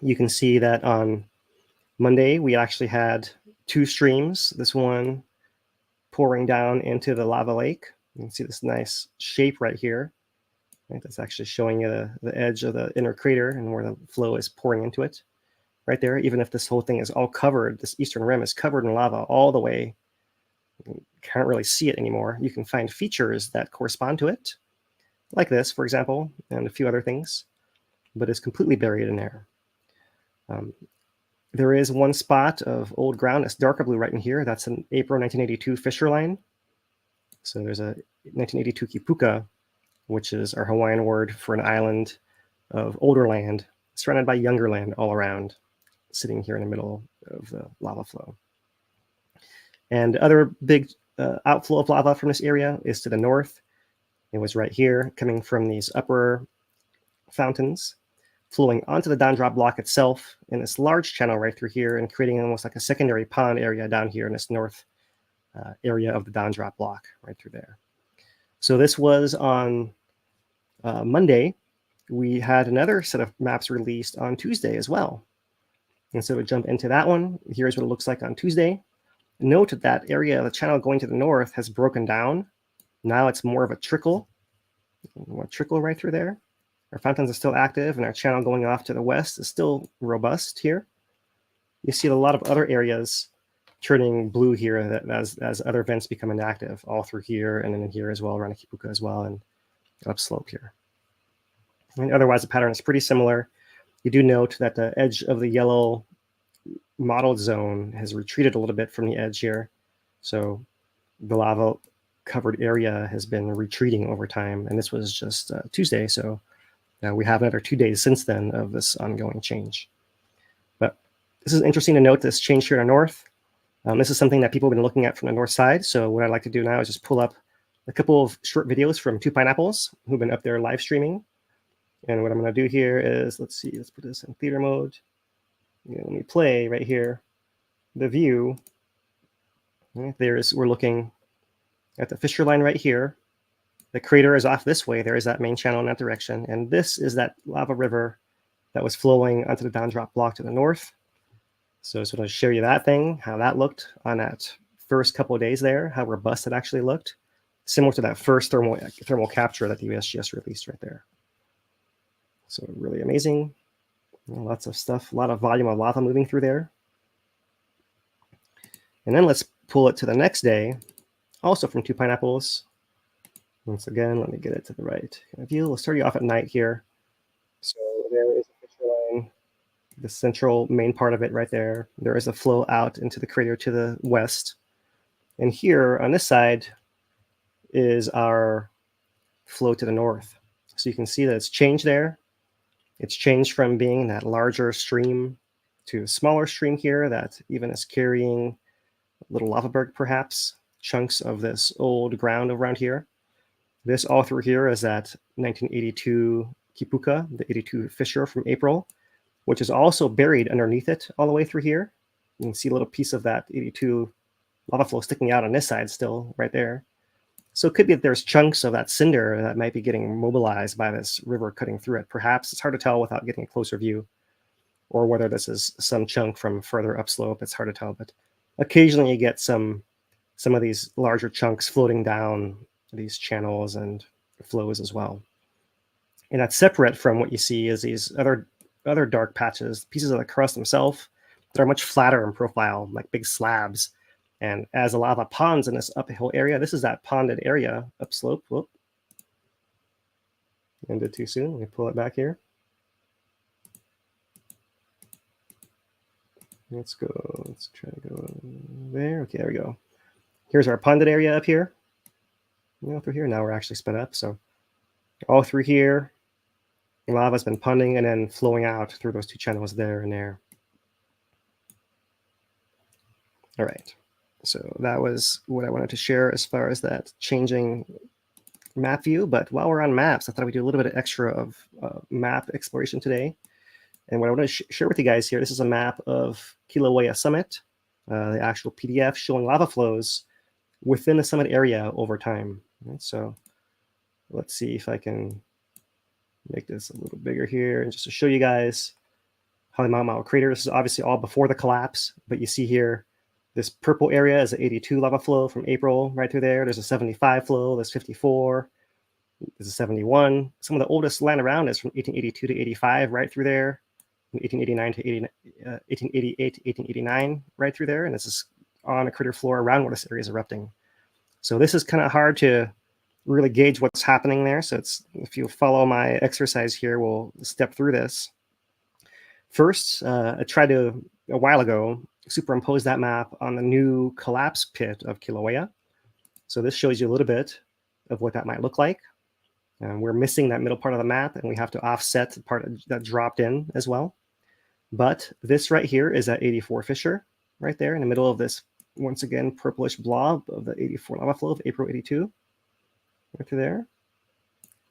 You can see that on Monday, we actually had 2 streams, this one pouring down into the lava lake. You can see this nice shape right here. Right, that's actually showing you the edge of the inner crater and where the flow is pouring into it. Right there, even if this whole thing is all covered, this eastern rim is covered in lava all the way. You can't really see it anymore. You can find features that correspond to it, like this, for example, and a few other things, but it's completely buried in there. There is one spot of old ground that's darker blue right in here. That's an April 1982 fissure line. So there's a 1982 kipuka, which is our Hawaiian word for an island of older land surrounded by younger land all around, sitting here in the middle of the lava flow. And other big outflow of lava from this area is to the north. It was right here, coming from these upper fountains, flowing onto the down drop block itself in this large channel right through here and creating almost like a secondary pond area down here in this north area of the down drop block right through there. So this was on Monday. We had another set of maps released on Tuesday as well. And so we jump into that one. Here's what it looks like on Tuesday. Note that that area of the channel going to the north has broken down. Now it's more of a trickle right through there. Our fountains are still active, and our channel going off to the west is still robust here. You see a lot of other areas turning blue here that as other vents become inactive, all through here and then here as well, around Kipuka as well, and upslope here. And otherwise, the pattern is pretty similar. You do note that the edge of the yellow mottled zone has retreated a little bit from the edge here. So the lava covered area has been retreating over time, and this was just Tuesday, so we have another 2 days since then of this ongoing change. But this is interesting to note, this change here in the north. This is something that people have been looking at from the north side. So what I'd like to do now is just pull up a couple of short videos from 2 Pineapples who've been up there live streaming. And what I'm going to do here is, let's see, let's put this in theater mode. Let me play right here the view. Right, we're looking at the fissure line right here. The crater is off this way. There is that main channel in that direction. And this is that lava river that was flowing onto the down drop block to the north. So I just want to show you that thing, how that looked on that first couple of days there, how robust it actually looked. Similar to that first thermal capture that the USGS released right there. So really amazing. Lots of stuff, a lot of volume of lava moving through there. And then let's pull it to the next day, also from 2 Pineapples. Once again, let me get it to the right view. We'll start you off at night here. So there is a fissure line, the central main part of it right there. There is a flow out into the crater to the west. And here on this side is our flow to the north. So you can see that it's changed there. It's changed from being that larger stream to a smaller stream here that even is carrying little lava berg, perhaps, chunks of this old ground around here. This all through here is that 1982 Kipuka, the 82 fissure from April, which is also buried underneath it all the way through here. You can see a little piece of that 82 lava flow sticking out on this side still, right there. So it could be that there's chunks of that cinder that might be getting mobilized by this river cutting through it. Perhaps it's hard to tell without getting a closer view, or whether this is some chunk from further upslope. It's hard to tell, but occasionally you get some of these larger chunks floating down these channels and flows as well. And that's separate from what you see is these other dark patches, pieces of the crust themselves that are much flatter in profile, like big slabs. And as the lava ponds in this uphill area, this is that ponded area upslope. Whoop. Ended too soon. Let me pull it back here. Let's go. Let's try to go there. Okay, there we go. Here's our ponded area up here. Through here. Now we're actually sped up. So all through here, lava's been ponding and then flowing out through those two channels there and there. All right. So that was what I wanted to share as far as that changing map view. But while we're on maps, I thought we'd do a little bit of extra of map exploration today. And what I want to share with you guys here, this is a map of Kilauea Summit, the actual PDF showing lava flows within the summit area over time. Right, so let's see if I can make this a little bigger here, and just to show you guys how the Monoloa crater. This is obviously all before the collapse, but you see here, this purple area is the 82 lava flow from April right through there. There's a 75 flow, there's 54, there's a 71. Some of the oldest land around is from 1882 to 85 right through there. 1889 to 1888 to 1889 right through there. And this is on a crater floor around where this area is erupting. So this is kind of hard to really gauge what's happening there. So it's, if you follow my exercise here, we'll step through this. First, I tried to, a while ago, superimpose that map on the new collapse pit of Kilauea. So this shows you a little bit of what that might look like. We're missing that middle part of the map, and we have to offset the part that dropped in as well. But this right here is that 84 fissure right there in the middle of this, once again, purplish blob of the 84 lava flow of April 82. Right through there.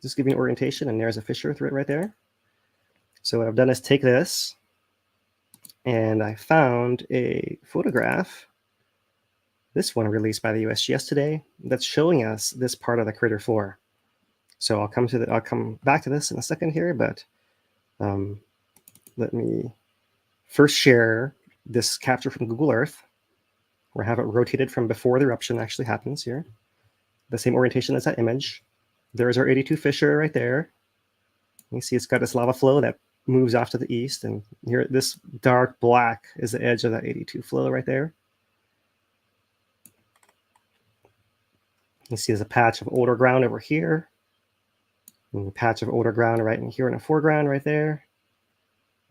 Just giving orientation, and there's a fissure through it right there. So what I've done is take this, and I found a photograph, this one released by the USGS today, that's showing us this part of the crater floor. So I'll come back to this in a second here, but let me first share this capture from Google Earth, or have it rotated from before the eruption actually happens here. The same orientation as that image. There's our 82 fissure right there. You see it's got this lava flow that moves off to the east, and here this dark black is the edge of that 82 flow right there. You see there's a patch of older ground over here, and a patch of older ground right in here in the foreground right there.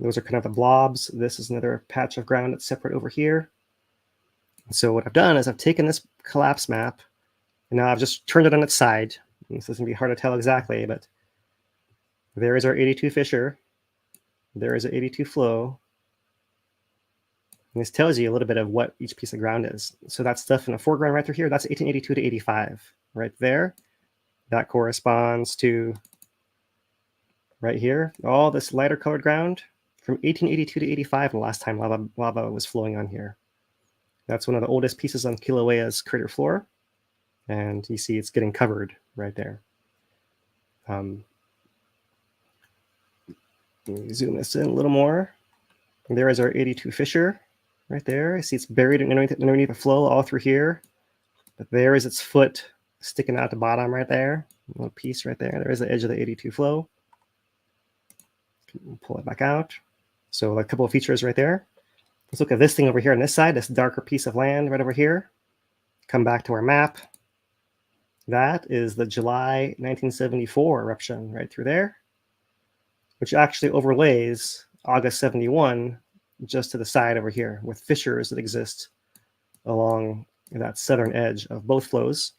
Those are kind of the blobs. This is another patch of ground that's separate over here. So what I've done is I've taken this collapse map, and now I've just turned it on its side. And this is going to be hard to tell exactly, but there is our 82 fissure. There is an 82 flow. And this tells you a little bit of what each piece of ground is. So that stuff in the foreground right through here, that's 1882 to 85. Right there, that corresponds to right here, all this lighter colored ground from 1882 to 85, the last time lava was flowing on here. That's one of the oldest pieces on Kilauea's crater floor. And you see it's getting covered right there. Let me zoom this in a little more. And there is our 82 fissure right there. I see it's buried underneath the flow all through here. But there is its foot sticking out the bottom right there. A little piece right there. There is the edge of the 82 flow. Pull it back out. So a couple of features right there. Let's look at this thing over here on this side, this darker piece of land right over here. Come back to our map. That is the July 1974 eruption right through there, which actually overlays August 71 just to the side over here with fissures that exist along that southern edge of both flows.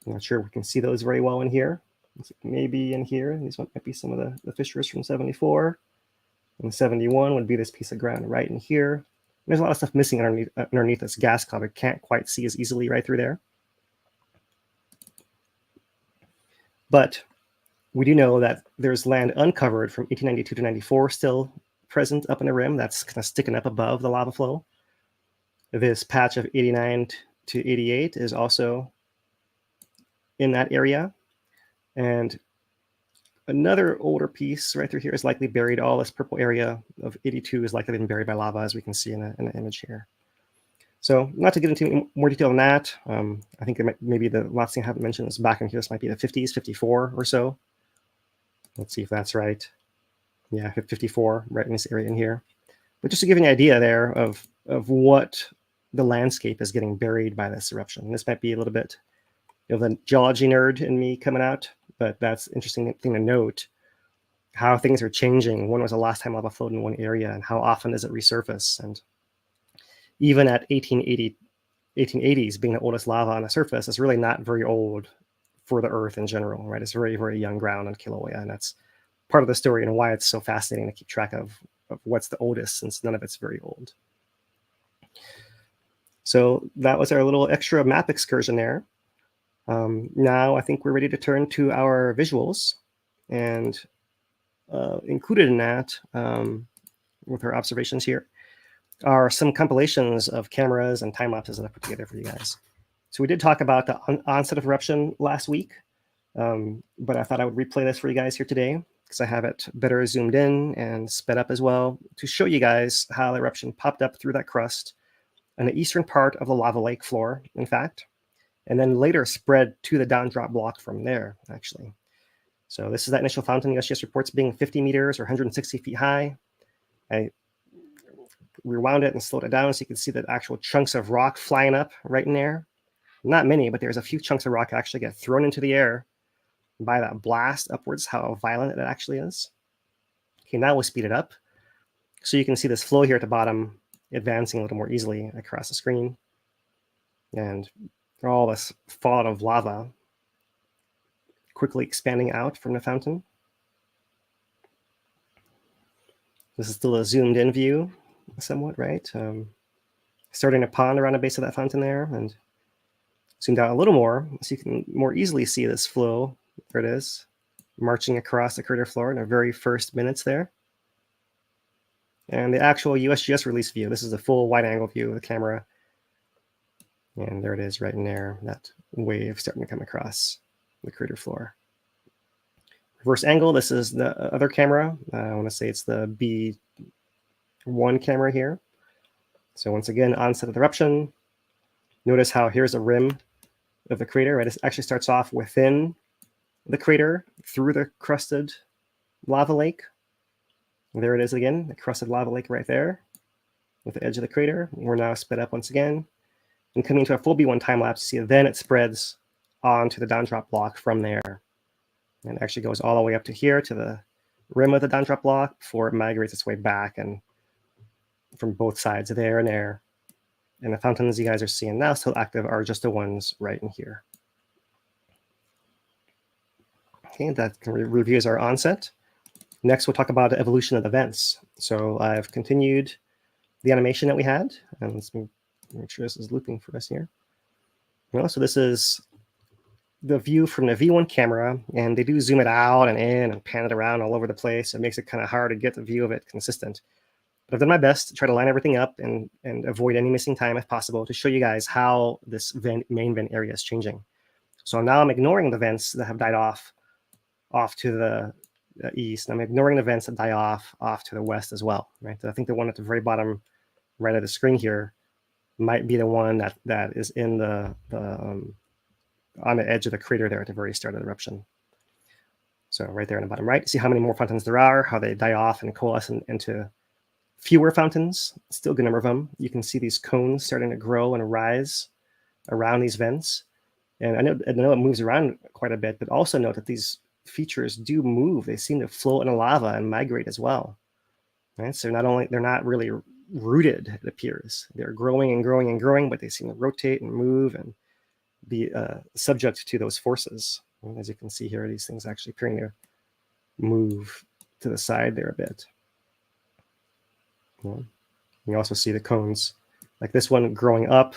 I'm not sure we can see those very well in here, maybe in here, these might be some of the fissures from 74. And 71 would be this piece of ground right in here. There's a lot of stuff missing underneath this gas cloud. I can't quite see as easily right through there. But we do know that there's land uncovered from 1892 to 94 still present up in the rim. That's kind of sticking up above the lava flow. This patch of 89 to 88 is also in that area. And another older piece right through here is likely buried. All this purple area of 82 is likely been buried by lava, as we can see in an image here. So not to get into more detail on that, I think maybe the last thing I haven't mentioned is back in here. This might be the 50s, 54 or so. Let's see if that's right. Yeah, 54, right in this area in here. But just to give you an idea there of what the landscape is getting buried by this eruption. This might be a little bit of the geology nerd in me coming out, but that's an interesting thing to note, how things are changing. When was the last time lava flowed in one area, and how often does it resurface? And even at 1880s being the oldest lava on the surface, it's really not very old for the Earth in general, right? It's very, very young ground on Kilauea, and that's part of the story and why it's so fascinating to keep track of what's the oldest, since none of it's very old. So that was our little extra map excursion there. Now I think we're ready to turn to our visuals, and included in that, with our observations here, are some compilations of cameras and time lapses that I put together for you guys. So we did talk about the onset of eruption last week, but I thought I would replay this for you guys here today because I have it better zoomed in and sped up as well to show you guys how the eruption popped up through that crust on the eastern part of the lava lake floor, in fact, and then later spread to the down drop block from there, actually. So this is that initial fountain USGS reports being 50 meters or 160 feet high. I rewound it and slowed it down so you can see the actual chunks of rock flying up right in there. Not many, but there's a few chunks of rock actually get thrown into the air by that blast upwards, how violent it actually is. Okay, now we'll speed it up. So you can see this flow here at the bottom advancing a little more easily across the screen. And all this fallout of lava quickly expanding out from the fountain. This is still a zoomed in view somewhat, right? Starting a pond around the base of that fountain there, and zoomed out a little more so you can more easily see this flow. There it is, marching across the crater floor in the very first minutes there. And the actual USGS release view. This is the full wide angle view of the camera. And there it is right in there, that wave starting to come across the crater floor. Reverse angle, this is the other camera. I want to say it's the B1 camera here. So once again, onset of the eruption. Notice how here's a rim of the crater, right? It actually starts off within the crater through the crusted lava lake. And there it is again, the crusted lava lake right there with the edge of the crater. We're now sped up once again. And coming to a full B1 time lapse, you see then it spreads onto the down drop block from there. And it actually goes all the way up to here to the rim of the down drop block before it migrates its way back and from both sides there and there. And the fountains you guys are seeing now still active are just the ones right in here. Okay, that reviews our onset. Next, we'll talk about the evolution of the vents. So I've continued the animation that we had, and let's make sure this is looping for us here. Well, so this is the view from the V1 camera, and they do zoom it out and in and pan it around all over the place. It makes it kind of hard to get the view of it consistent. But I've done my best to try to line everything up and avoid any missing time if possible to show you guys how this main vent area is changing. So now I'm ignoring the vents that have died off to the east. I'm ignoring the vents that die off to the west as well, right? I think the one at the very bottom right of the screen here might be the one that is in the on the edge of the crater there at the very start of the eruption. So right there in the bottom right, see how many more fountains there are, how they die off and coalesce into fewer fountains, still a good number of them. You can see these cones starting to grow and rise around these vents. And I know it moves around quite a bit, but also note that these features do move. They seem to float in the lava and migrate as well. Right? So they're not really rooted, it appears. They're growing and growing and growing, but they seem to rotate and move and be subject to those forces. And as you can see here, these things actually appearing to move to the side there a bit. You also see the cones, like this one growing up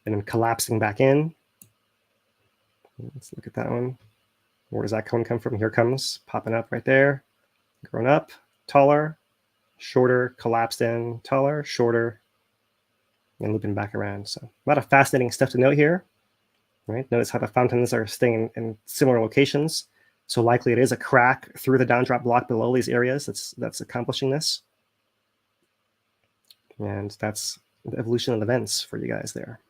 and then collapsing back in. Let's look at that one. Where does that cone come from? Here it comes, popping up right there. Grown up, taller, shorter, collapsed in, taller, shorter, and looping back around. So a lot of fascinating stuff to note here. Right? Notice how the fountains are staying in similar locations. So likely it is a crack through the downdrop block below these areas that's accomplishing this. And that's the evolution of the vents for you guys there.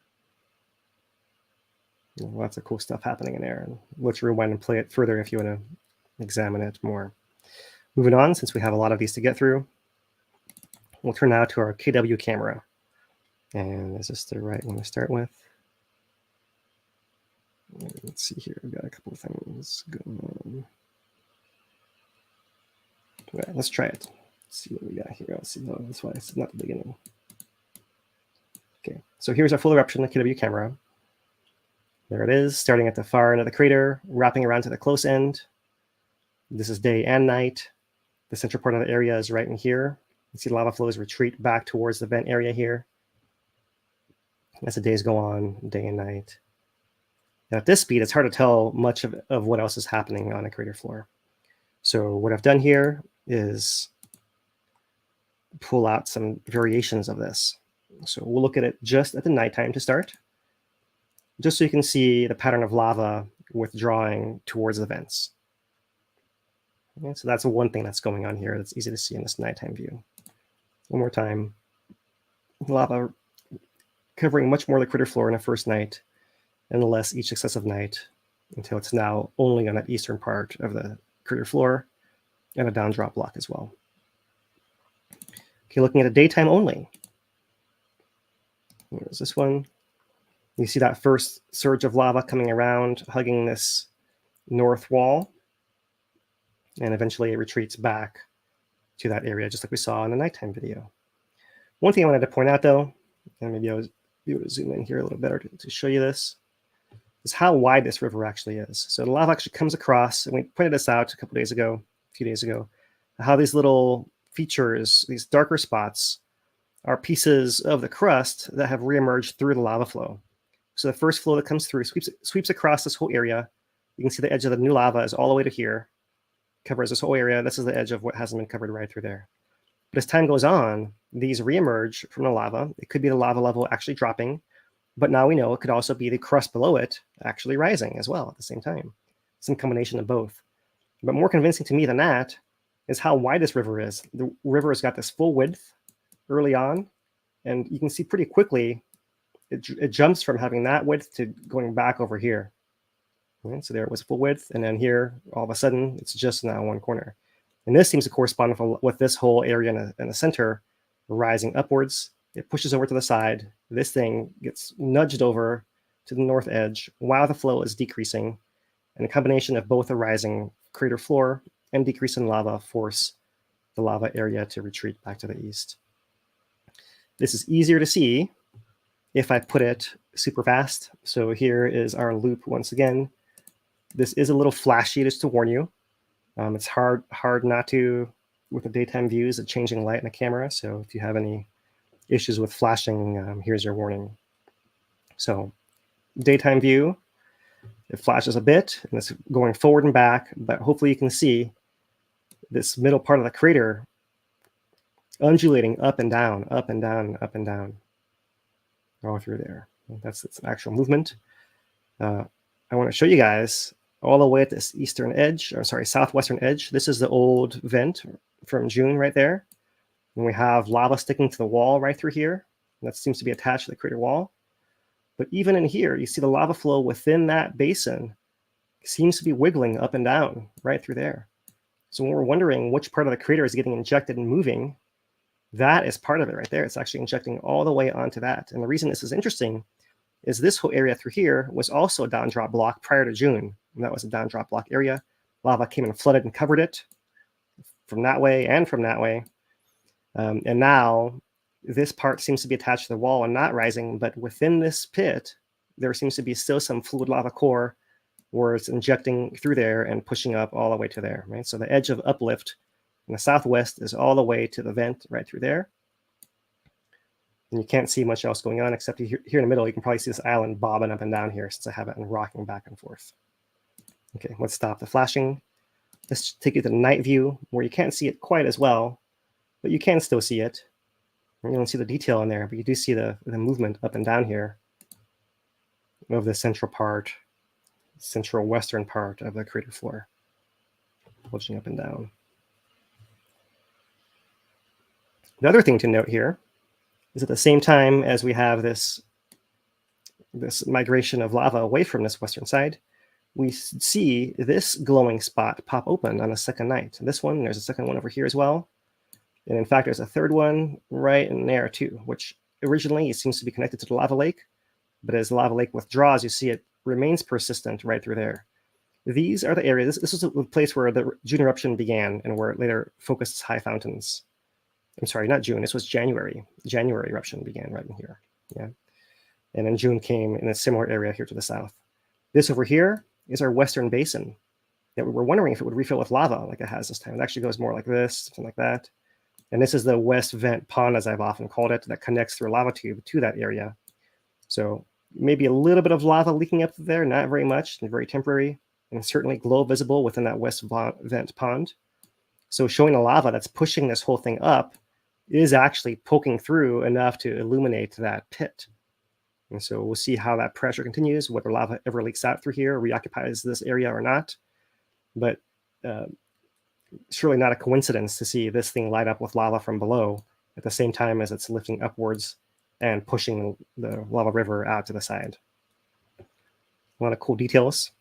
Lots of cool stuff happening in there. And let's rewind and play it further if you want to examine it more. Moving on, since we have a lot of these to get through, we'll turn now to our KW camera. And is this the right one to start with? Let's see here. We've got a couple of things going on. Okay, let's try it. Let's see what we got here. Let's see. No, that's why it's not the beginning. Okay, so here's our full eruption, the KW camera. There it is, starting at the far end of the crater, wrapping around to the close end. This is day and night. The central part of the area is right in here. You see the lava flows retreat back towards the vent area here. As the days go on, day and night. And at this speed, it's hard to tell much of what else is happening on a crater floor. So what I've done here is pull out some variations of this. So we'll look at it just at the nighttime to start, just so you can see the pattern of lava withdrawing towards the vents. Okay, so that's one thing that's going on here that's easy to see in this nighttime view. One more time. Lava covering much more of the crater floor in the first night and less each successive night until it's now only on that eastern part of the crater floor and a downdrop block as well. Okay, looking at a daytime only. Here's this one. You see that first surge of lava coming around, hugging this north wall, and eventually it retreats back to that area, just like we saw in the nighttime video. One thing I wanted to point out, though, and maybe I'll be able to zoom in here a little better to show you this, is how wide this river actually is. So the lava actually comes across, and we pointed this out a few days ago, how these little features, these darker spots, are pieces of the crust that have reemerged through the lava flow. So the first flow that comes through sweeps across this whole area. You can see the edge of the new lava is all the way to here, covers this whole area. This is the edge of what hasn't been covered right through there. But as time goes on, these reemerge from the lava. It could be the lava level actually dropping, but now we know it could also be the crust below it actually rising as well at the same time. Some combination of both. But more convincing to me than that is how wide this river is. The river has got this full width early on, and you can see pretty quickly it jumps from having that width to going back over here. Right? So there it was full width, and then here, all of a sudden, it's just now one corner. And this seems to correspond with this whole area in the center rising upwards. It pushes over to the side. This thing gets nudged over to the north edge while the flow is decreasing. And a combination of both a rising crater floor and decrease in lava force the lava area to retreat back to the east. This is easier to see if I put it super fast. So here is our loop once again. This is a little flashy, just to warn you. It's hard not to, with the daytime views, of changing light in the camera. So if you have any issues with flashing, here's your warning. So daytime view, it flashes a bit, and it's going forward and back, but hopefully you can see this middle part of the crater undulating up and down, up and down, up and down, all through there. That's its actual movement. I want to show you guys all the way at this eastern edge, or sorry, southwestern edge. This is the old vent from June right there. And we have lava sticking to the wall right through here. That seems to be attached to the crater wall. But even in here, you see the lava flow within that basin seems to be wiggling up and down right through there. So when we're wondering which part of the crater is getting injected and moving, that is part of it right there. It's actually injecting all the way onto that. And the reason this is interesting is this whole area through here was also a downdrop block prior to June. And that was a downdrop block area. Lava came and flooded and covered it from that way and from that way. And now this part seems to be attached to the wall and not rising, but within this pit, there seems to be still some fluid lava core where it's injecting through there and pushing up all the way to there, right? So the edge of uplift in the southwest is all the way to the vent right through there. And you can't see much else going on except here in the middle. You can probably see this island bobbing up and down here since I have it and rocking back and forth. Okay, let's stop the flashing. Let's take you to the night view where you can't see it quite as well, but you can still see it. You don't see the detail in there, but you do see the movement up and down here of the central western part of the crater floor, bulging up and down. The other thing to note here is at the same time as we have this migration of lava away from this western side, we see this glowing spot pop open on the second night. This one, there's a second one over here as well. And in fact, there's a third one right in there too, which originally it seems to be connected to the lava lake. But as the lava lake withdraws, you see it remains persistent right through there. These are the areas. This is a place where the June eruption began and where it later focused its high fountains. I'm sorry, not June. This was January. January eruption began right in here. Yeah. And then June came in a similar area here to the south. This over here is our western basin that we were wondering if it would refill with lava like it has this time. It actually goes more like this, something like that. And this is the west vent pond, as I've often called it, that connects through a lava tube to that area. So maybe a little bit of lava leaking up there, not very much, and very temporary, and certainly glow visible within that west vent pond. So showing the lava that's pushing this whole thing up is actually poking through enough to illuminate that pit. And so we'll see how that pressure continues, whether lava ever leaks out through here, reoccupies this area or not. But surely not a coincidence to see this thing light up with lava from below at the same time as it's lifting upwards and pushing the lava river out to the side. A lot of cool details.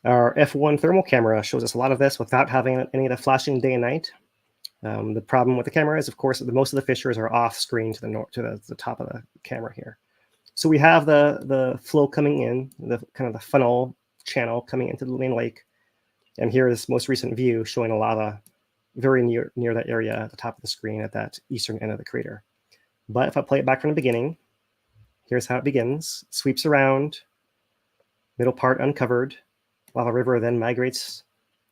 Our F1 thermal camera shows us a lot of this without having any of the flashing day and night. The problem with the camera is, of course, that most of the fissures are off screen to the north, to the top of the camera here. So we have the flow coming in, the kind of the funnel channel coming into the main lake. And here is most recent view showing the lava very near that area at the top of the screen at that eastern end of the crater. But if I play it back from the beginning, here's how it begins. Sweeps around, middle part uncovered. Lava river then migrates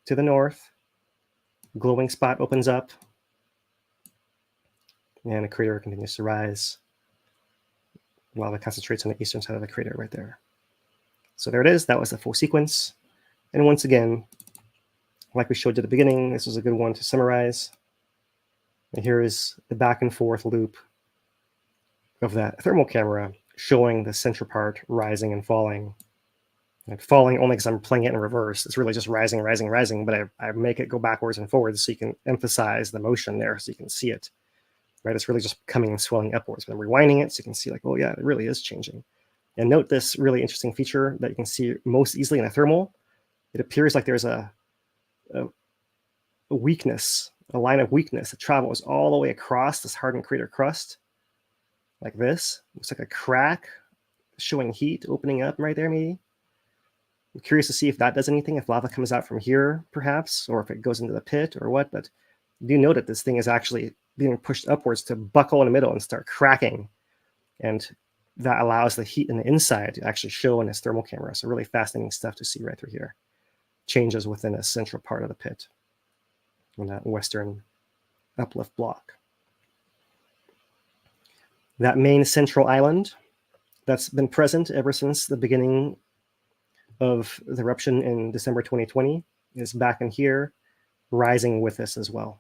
to the north. Glowing spot opens up. And the crater continues to rise. Lava concentrates on the eastern side of the crater right there. So there it is. That was the full sequence. And once again, like we showed you at the beginning, this was a good one to summarize. And here is the back and forth loop of that thermal camera showing the central part rising and falling. And falling only because I'm playing it in reverse. It's really just rising, rising, rising, but I make it go backwards and forwards so you can emphasize the motion there so you can see it. Right? It's really just coming and swelling upwards. But I'm rewinding it so you can see like, oh yeah, it really is changing. And note this really interesting feature that you can see most easily in a thermal. It appears like there's a weakness, a line of weakness that travels all the way across this hardened crater crust. Like this. Looks like a crack showing heat opening up right there maybe. I'm curious to see if that does anything, if lava comes out from here perhaps, or if it goes into the pit or what. But do note that this thing is actually being pushed upwards to buckle in the middle and start cracking. And that allows the heat in the inside to actually show in this thermal camera. So really fascinating stuff to see right through here. Changes within a central part of the pit in that western uplift block. That main central island that's been present ever since the beginning of the eruption in December 2020 is back in here, rising with this as well.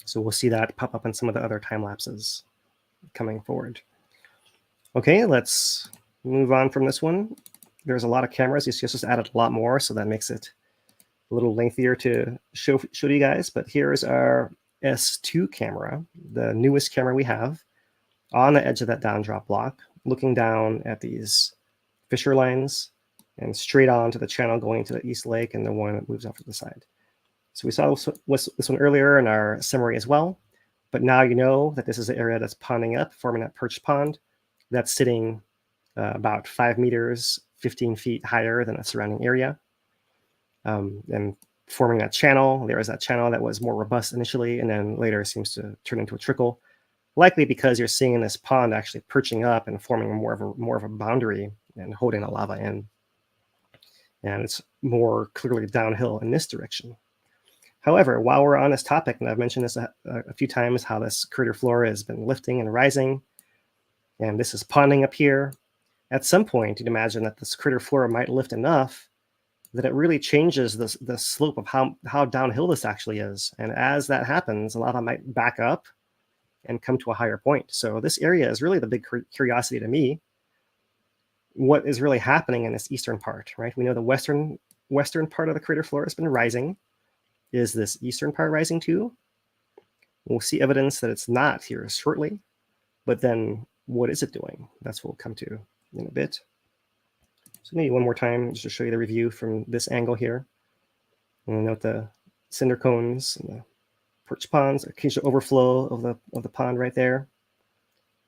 So we'll see that pop up in some of the other time lapses coming forward. Okay, let's move on from this one. There's a lot of cameras. You just added a lot more, so that makes it a little lengthier to show to you guys. But here's our S2 camera, the newest camera we have, on the edge of that down drop block, looking down at these fissure lines and straight on to the channel going to the East Lake and the one that moves off to the side. So we saw this one earlier in our summary as well, but now you know that this is the area that's ponding up, forming that perched pond that's sitting about 5 meters, 15 feet higher than the surrounding area. And forming that channel, there is that channel that was more robust initially and then later seems to turn into a trickle, likely because you're seeing this pond actually perching up and forming more of a boundary and holding the lava in. and it's more clearly downhill in this direction. However, while we're on this topic, and I've mentioned this a few times, how this crater floor has been lifting and rising, and this is ponding up here, at some point, you'd imagine that this crater floor might lift enough that it really changes the slope of how downhill this actually is. And as that happens, a lava might back up and come to a higher point. So this area is really the big curiosity to me. What is really happening in this eastern part, right? We know the western part of the crater floor has been rising. Is this eastern part rising too? We'll see evidence that it's not here shortly, but then what is it doing? That's what we'll come to in a bit. So maybe one more time, just to show you the review from this angle here. And note the cinder cones and the perched ponds, occasional overflow of the pond right there.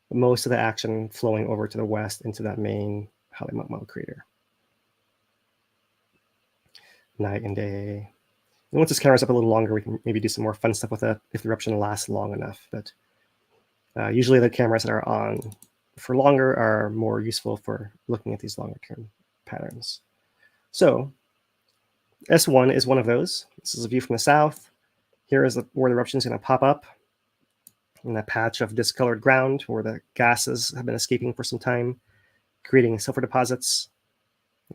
But most of the action flowing over to the west into that main Haleakala crater. Night and day. And once this camera's up a little longer, we can maybe do some more fun stuff with it if the eruption lasts long enough. But usually the cameras that are on for longer are more useful for looking at these longer term patterns. So S1 is one of those. This is a view from the south. Here is where the eruption is going to pop up in that patch of discolored ground where the gases have been escaping for some time, creating sulfur deposits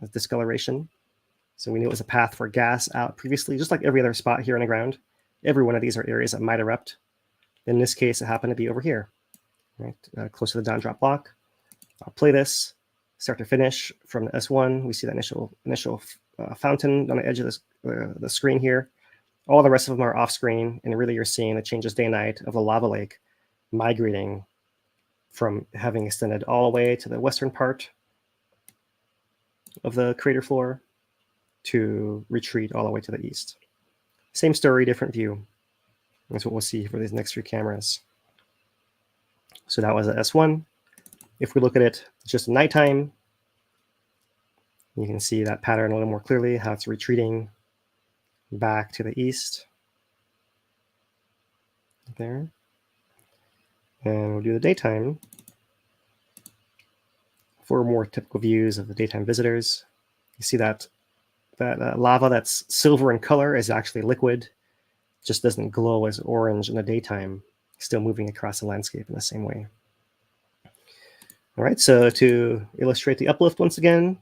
with discoloration. So we knew it was a path for gas out previously, just like every other spot here in the ground. Every one of these are areas that might erupt. In this case, it happened to be over here, right, close to the down drop block. I'll play this start to finish from the S1. We see the initial fountain on the edge of the screen here. All the rest of them are off screen, and really you're seeing the changes day and night of the lava lake migrating from having extended all the way to the western part of the crater floor to retreat all the way to the east. Same story, different view. That's what we'll see for these next three cameras. So that was the S1. If we look at it just at nighttime, you can see that pattern a little more clearly, how it's retreating back to the east. There. And we'll do the daytime for more typical views of the daytime visitors. You see that lava that's silver in color is actually liquid, just doesn't glow as orange in the daytime, still moving across the landscape in the same way. All right, so to illustrate the uplift once again,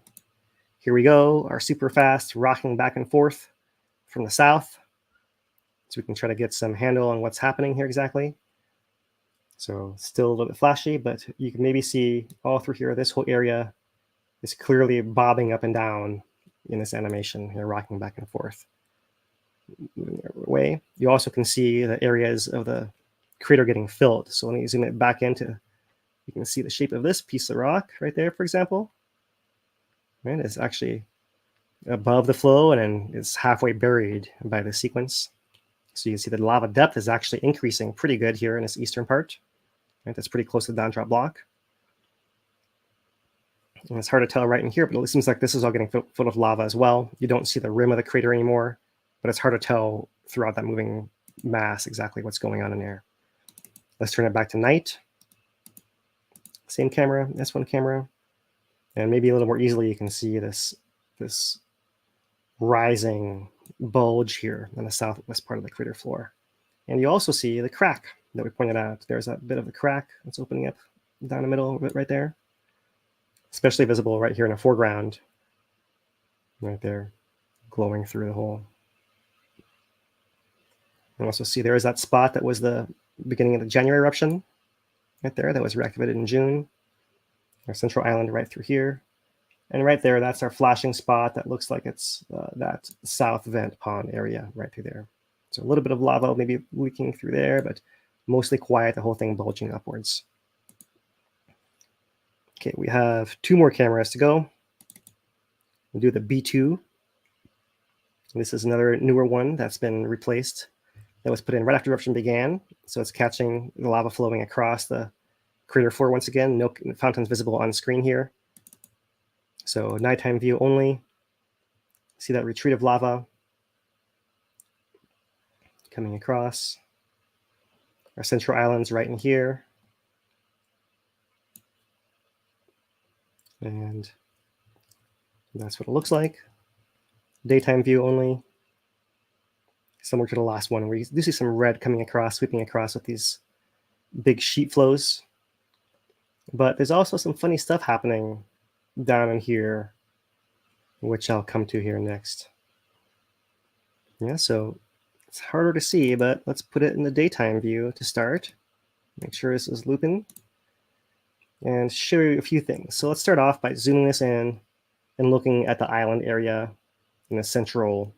here we go, our super fast rocking back and forth from the south. So we can try to get some handle on what's happening here exactly. So still a little bit flashy, but you can maybe see all through here, this whole area is clearly bobbing up and down in this animation here, rocking back and forth. Way. You also can see the areas of the crater getting filled. So when you zoom it back into, you can see the shape of this piece of rock right there, for example. Right, it's actually above the flow and then it's halfway buried by the sequence. So you can see the lava depth is actually increasing pretty good here in this eastern part. Right, that's pretty close to the down drop block. And it's hard to tell right in here, but it seems like this is all getting full of lava as well. You don't see the rim of the crater anymore, but it's hard to tell throughout that moving mass exactly what's going on in there. Let's turn it back to night. Same camera, S1 camera. And maybe a little more easily you can see this rising bulge here on the southwest part of the crater floor. And you also see the crack that we pointed out. There's a bit of a crack that's opening up down the middle right there. Especially visible right here in the foreground. Right there, glowing through the hole. And also see there is that spot that was the beginning of the January eruption. Right there, that was reactivated in June. Our central island right through here. And right there, that's our flashing spot that looks like it's that south vent pond area right through there. So a little bit of lava maybe leaking through there, but mostly quiet, the whole thing bulging upwards. Okay, we have 2 more cameras to go. We'll do the B2. This is another newer one that's been replaced. That was put in right after eruption began. So it's catching the lava flowing across the crater floor once again. No fountains visible on screen here. So nighttime view only. See that retreat of lava coming across. Our central island's right in here. And that's what it looks like. daytime view only. Similar to the last one, where you do see some red coming across, sweeping across with these big sheet flows. But there's also some funny stuff happening down in here, which I'll come to here next. Yeah, so it's harder to see, but let's put it in the daytime view to start. Make sure this is looping and show you a few things. So let's start off by zooming this in and looking at the island area in the central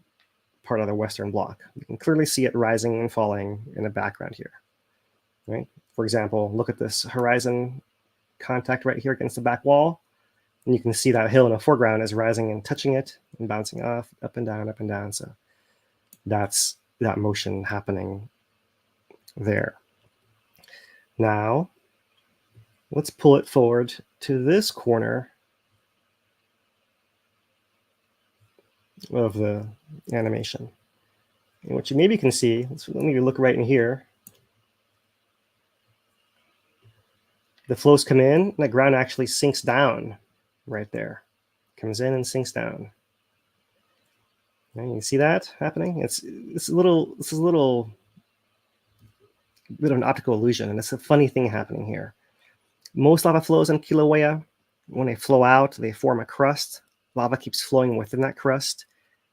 part of the western block. You can clearly see it rising and falling in the background here. Right? For example, look at this horizon contact right here against the back wall. And you can see that hill in the foreground is rising and touching it and bouncing off, up and down, up and down. So that's that motion happening there. Now, let's pull it forward to this corner of the animation. And what you maybe can see, let me look right in here. The flows come in, and the ground actually sinks down right there. Comes in and sinks down. And you see that happening? It's a little bit of an optical illusion, and it's a funny thing happening here. Most lava flows in Kilauea, when they flow out, they form a crust. Lava keeps flowing within that crust.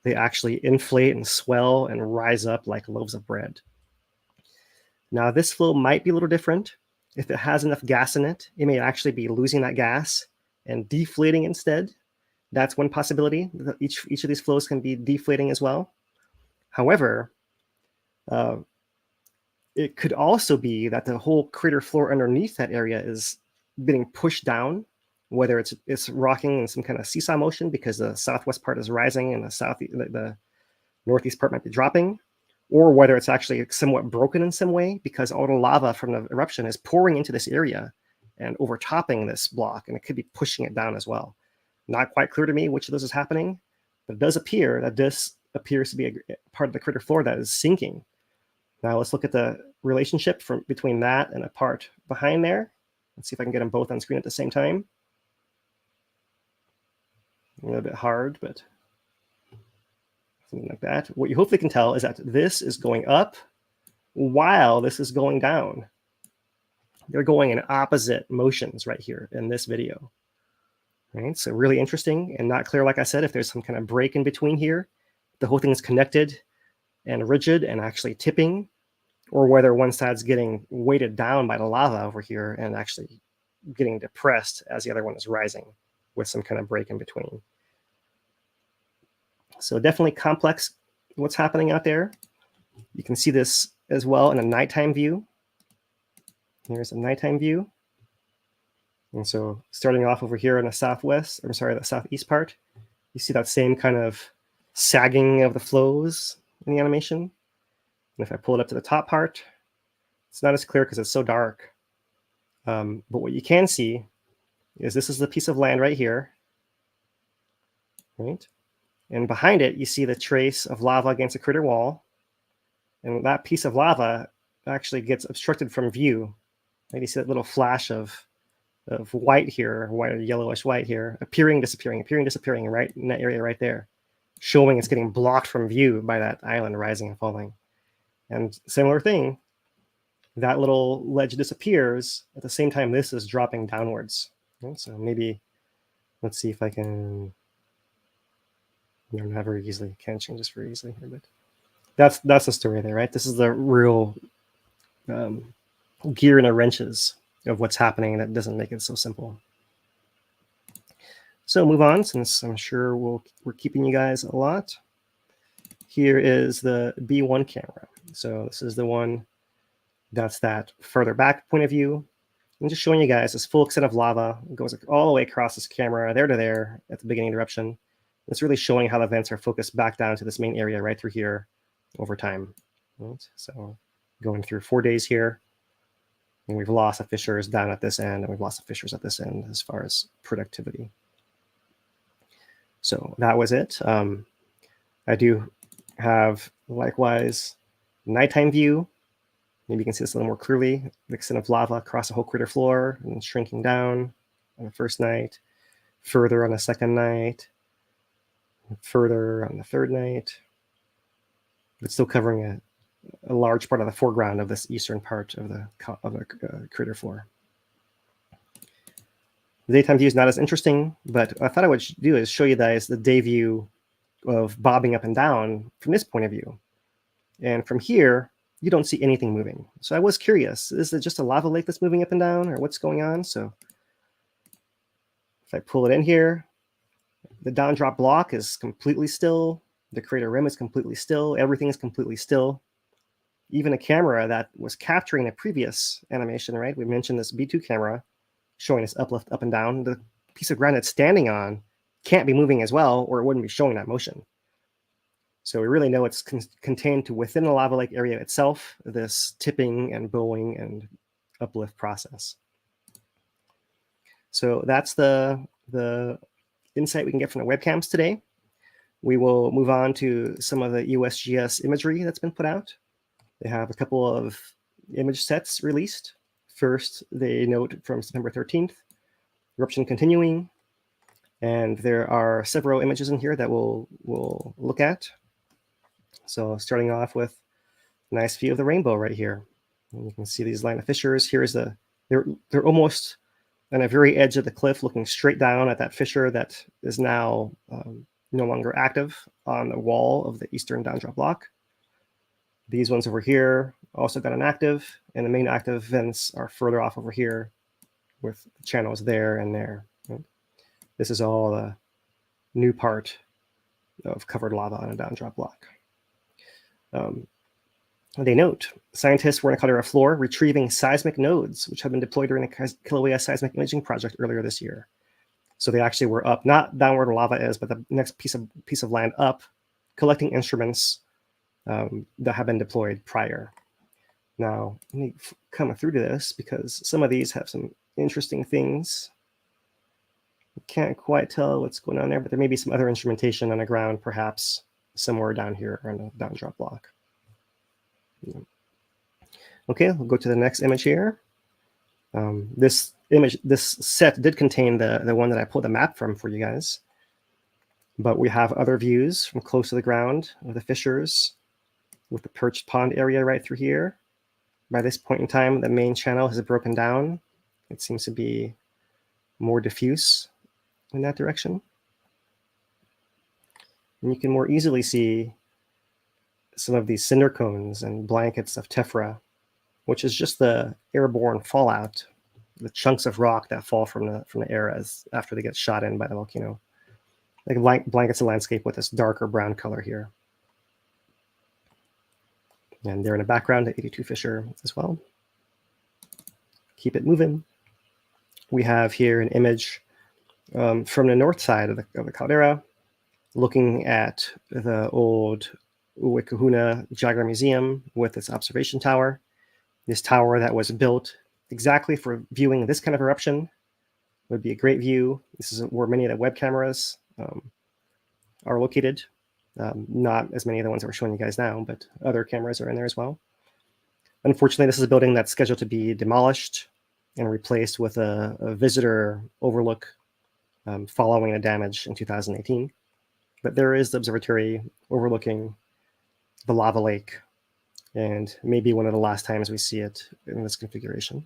They actually inflate and swell and rise up like loaves of bread. Now, this flow might be a little different. If it has enough gas in it, it may actually be losing that gas and deflating instead. That's one possibility. Each of these flows can be deflating as well. However, it could also be that the whole crater floor underneath that area is getting pushed down, whether it's rocking in some kind of seesaw motion because the southwest part is rising and the northeast part might be dropping, or whether it's actually somewhat broken in some way because all the lava from the eruption is pouring into this area and overtopping this block, and it could be pushing it down as well. Not quite clear to me which of those is happening, but it does appear that this appears to be a part of the crater floor that is sinking. Now let's look at the relationship between that and a part behind there. Let's see if I can get them both on screen at the same time. A little bit hard, but something like that. What you hopefully can tell is that this is going up while this is going down. They're going in opposite motions right here in this video. Right, so really interesting and not clear, like I said, if there's some kind of break in between here, the whole thing is connected and rigid and actually tipping, or whether one side's getting weighted down by the lava over here and actually getting depressed as the other one is rising with some kind of break in between. So definitely complex what's happening out there. You can see this as well in a nighttime view. Here's a nighttime view. And so starting off over here in the the southeast part, you see that same kind of sagging of the flows in the animation. And if I pull it up to the top part, it's not as clear because it's so dark. But what you can see is this is the piece of land right here, right? And behind it, you see the trace of lava against the crater wall. And that piece of lava actually gets obstructed from view. And you see that little flash of white here, white or yellowish white here, appearing, disappearing, right in that area right there, showing it's getting blocked from view by that island rising and falling. And similar thing, that little ledge disappears. At the same time, this is dropping downwards. Right? So maybe, let's see if I can, not very easily, can't change this very easily here, but that's the story there, right? This is the real gear in the wrenches of what's happening that doesn't make it so simple. So move on, since I'm sure we're keeping you guys a lot. Here is the B1 camera. So this is the one that's that further back point of view. I'm just showing you guys this full extent of lava. It goes all the way across this camera, there to there at the beginning of the eruption. It's really showing how the vents are focused back down to this main area right through here over time. Right? So going through 4 days here. And we've lost the fissures down at this end, and we've lost the fissures at this end as far as productivity. So that was it. I do have, likewise, nighttime view. Maybe you can see this a little more clearly. The extent of lava across the whole crater floor and shrinking down on the first night, further on the second night, Further on the third night, it's still covering a large part of the foreground of this eastern part of the crater floor. The daytime view is not as interesting, but what I thought I would do is show you guys the day view of bobbing up and down from this point of view. And from here, you don't see anything moving. So I was curious, is it just a lava lake that's moving up and down, or what's going on? So if I pull it in here, the down drop block is completely still. The crater rim is completely still. Everything is completely still. Even a camera that was capturing a previous animation, right? We mentioned this B2 camera showing this uplift up and down. The piece of ground it's standing on can't be moving as well, or it wouldn't be showing that motion. So we really know it's contained to within the lava lake area itself, this tipping and bowing and uplift process. So that's the insight we can get from the webcams today. We will move on to some of the USGS imagery that's been put out. They have a couple of image sets released. First, they note from September 13th, eruption continuing. And there are several images in here that we'll look at. So starting off with a nice view of the rainbow right here. And you can see these line of fissures. Here's they're almost on the very edge of the cliff, looking straight down at that fissure that is now no longer active on the wall of the eastern downdrop block. These ones over here also got an active, and the main active vents are further off over here with channels there and there. Right? This is all the new part of covered lava on a downdrop block. They note, scientists were in a caldera floor retrieving seismic nodes, which have been deployed during the Kilauea seismic imaging project earlier this year. So they actually were up, not down where the lava is, but the next piece of land up, collecting instruments that have been deployed prior. Now, let me come through to this because some of these have some interesting things. Can't quite tell what's going on there, but there may be some other instrumentation on the ground, perhaps somewhere down here on the downdrop block. Okay, we'll go to the next image here. This set did contain the one that I pulled the map from for you guys, but we have other views from close to the ground of the fissures with the perched pond area right through here. By this point in time, the main channel has broken down. It seems to be more diffuse in that direction. And you can more easily see some of these cinder cones and blankets of tephra, which is just the airborne fallout, the chunks of rock that fall from the air after they get shot in by the volcano. Like blankets of landscape with this darker brown color here. And there in the background, the 82 fissure as well. Keep it moving. We have here an image from the north side of the caldera, looking at the old Uwekahuna Geological Museum with its observation tower. This tower that was built exactly for viewing this kind of eruption would be a great view. This is where many of the web cameras are located. Not as many of the ones that we're showing you guys now, but other cameras are in there as well. Unfortunately, this is a building that's scheduled to be demolished and replaced with a visitor overlook following the damage in 2018. But there is the observatory overlooking the lava lake, and maybe one of the last times we see it in this configuration.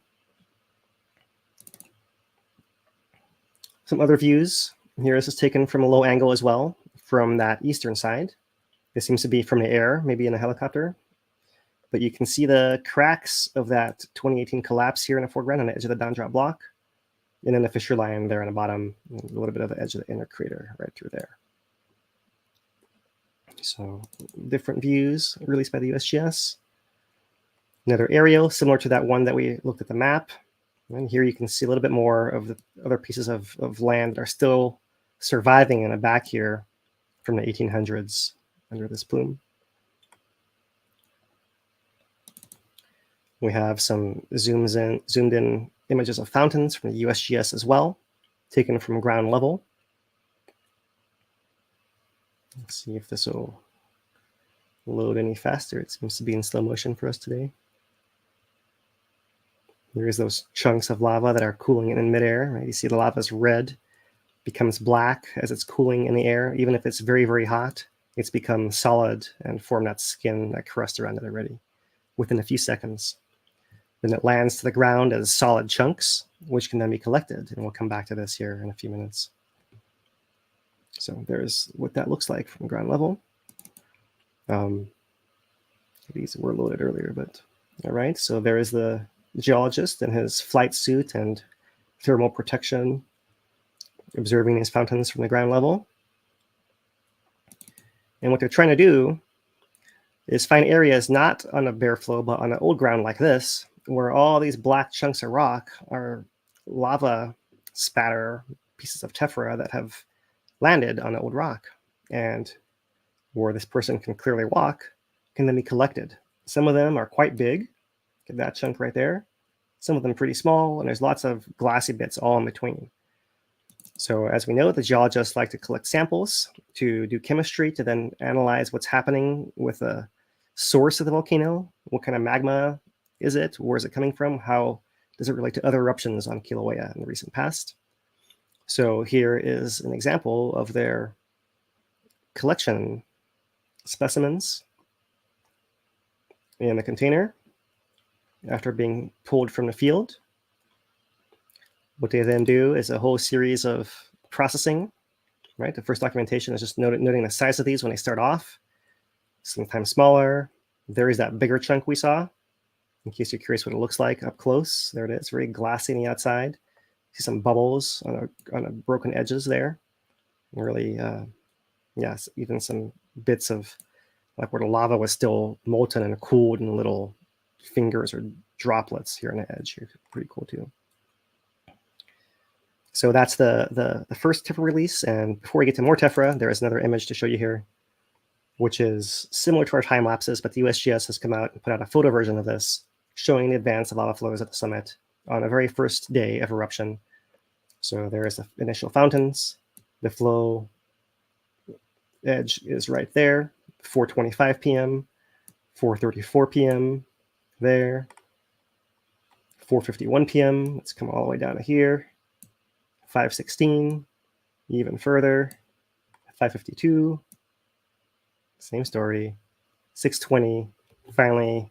Some other views. Here, this is taken from a low angle as well, from that eastern side. This seems to be from the air, maybe in a helicopter. But you can see the cracks of that 2018 collapse here in the foreground on the edge of the downdrop block. And then the fissure line there on the bottom, a little bit of the edge of the inner crater right through there. So different views released by the USGS. Another aerial similar to that one that we looked at the map. And here you can see a little bit more of the other pieces of land that are still surviving in the back here from the 1800s under this plume. We have some zoomed in images of fountains from the USGS as well, taken from ground level. Let's see if this will load any faster. It seems to be in slow motion for us today. There's those chunks of lava that are cooling in midair. Right? You see the lava is red becomes black as it's cooling in the air. Even if it's very, very hot, it's become solid and formed that skin, that crust around it already within a few seconds. Then it lands to the ground as solid chunks, which can then be collected. And we'll come back to this here in a few minutes. So there's what that looks like from ground level. These were loaded earlier, but all right. So there is the geologist in his flight suit and thermal protection, observing these fountains from the ground level. And what they're trying to do is find areas not on a bare flow, but on an old ground like this, where all these black chunks of rock are lava spatter, pieces of tephra that have landed on the old rock, and where this person can clearly walk can then be collected. Some of them are quite big. Get that chunk right there. Some of them pretty small, and there's lots of glassy bits all in between. So as we know, the geologists like to collect samples to do chemistry, to then analyze what's happening with the source of the volcano. What kind of magma is it? Where is it coming from? How does it relate to other eruptions on Kilauea in the recent past? So here is an example of their collection specimens in a container after being pulled from the field. What they then do is a whole series of processing, right? The first documentation is just noting the size of these when they start off, sometimes smaller. There is that bigger chunk we saw, in case you're curious what it looks like up close. There it is, very glassy on the outside. See some bubbles on the broken edges there. Really, yes, even some bits of like where the lava was still molten and cooled in little fingers or droplets here on the edge here. Pretty cool too. So that's the first tephra release. And before we get to more tephra, there is another image to show you here, which is similar to our time lapses, but the USGS has come out and put out a photo version of this, showing the advance of lava flows at the summit on the very first day of eruption. So there is the initial fountains. The flow edge is right there, 4:25 p.m., 4:34 p.m. there, 4:51 p.m. Let's come all the way down to here, 5:16, even further, 5:52, same story, 6:20, finally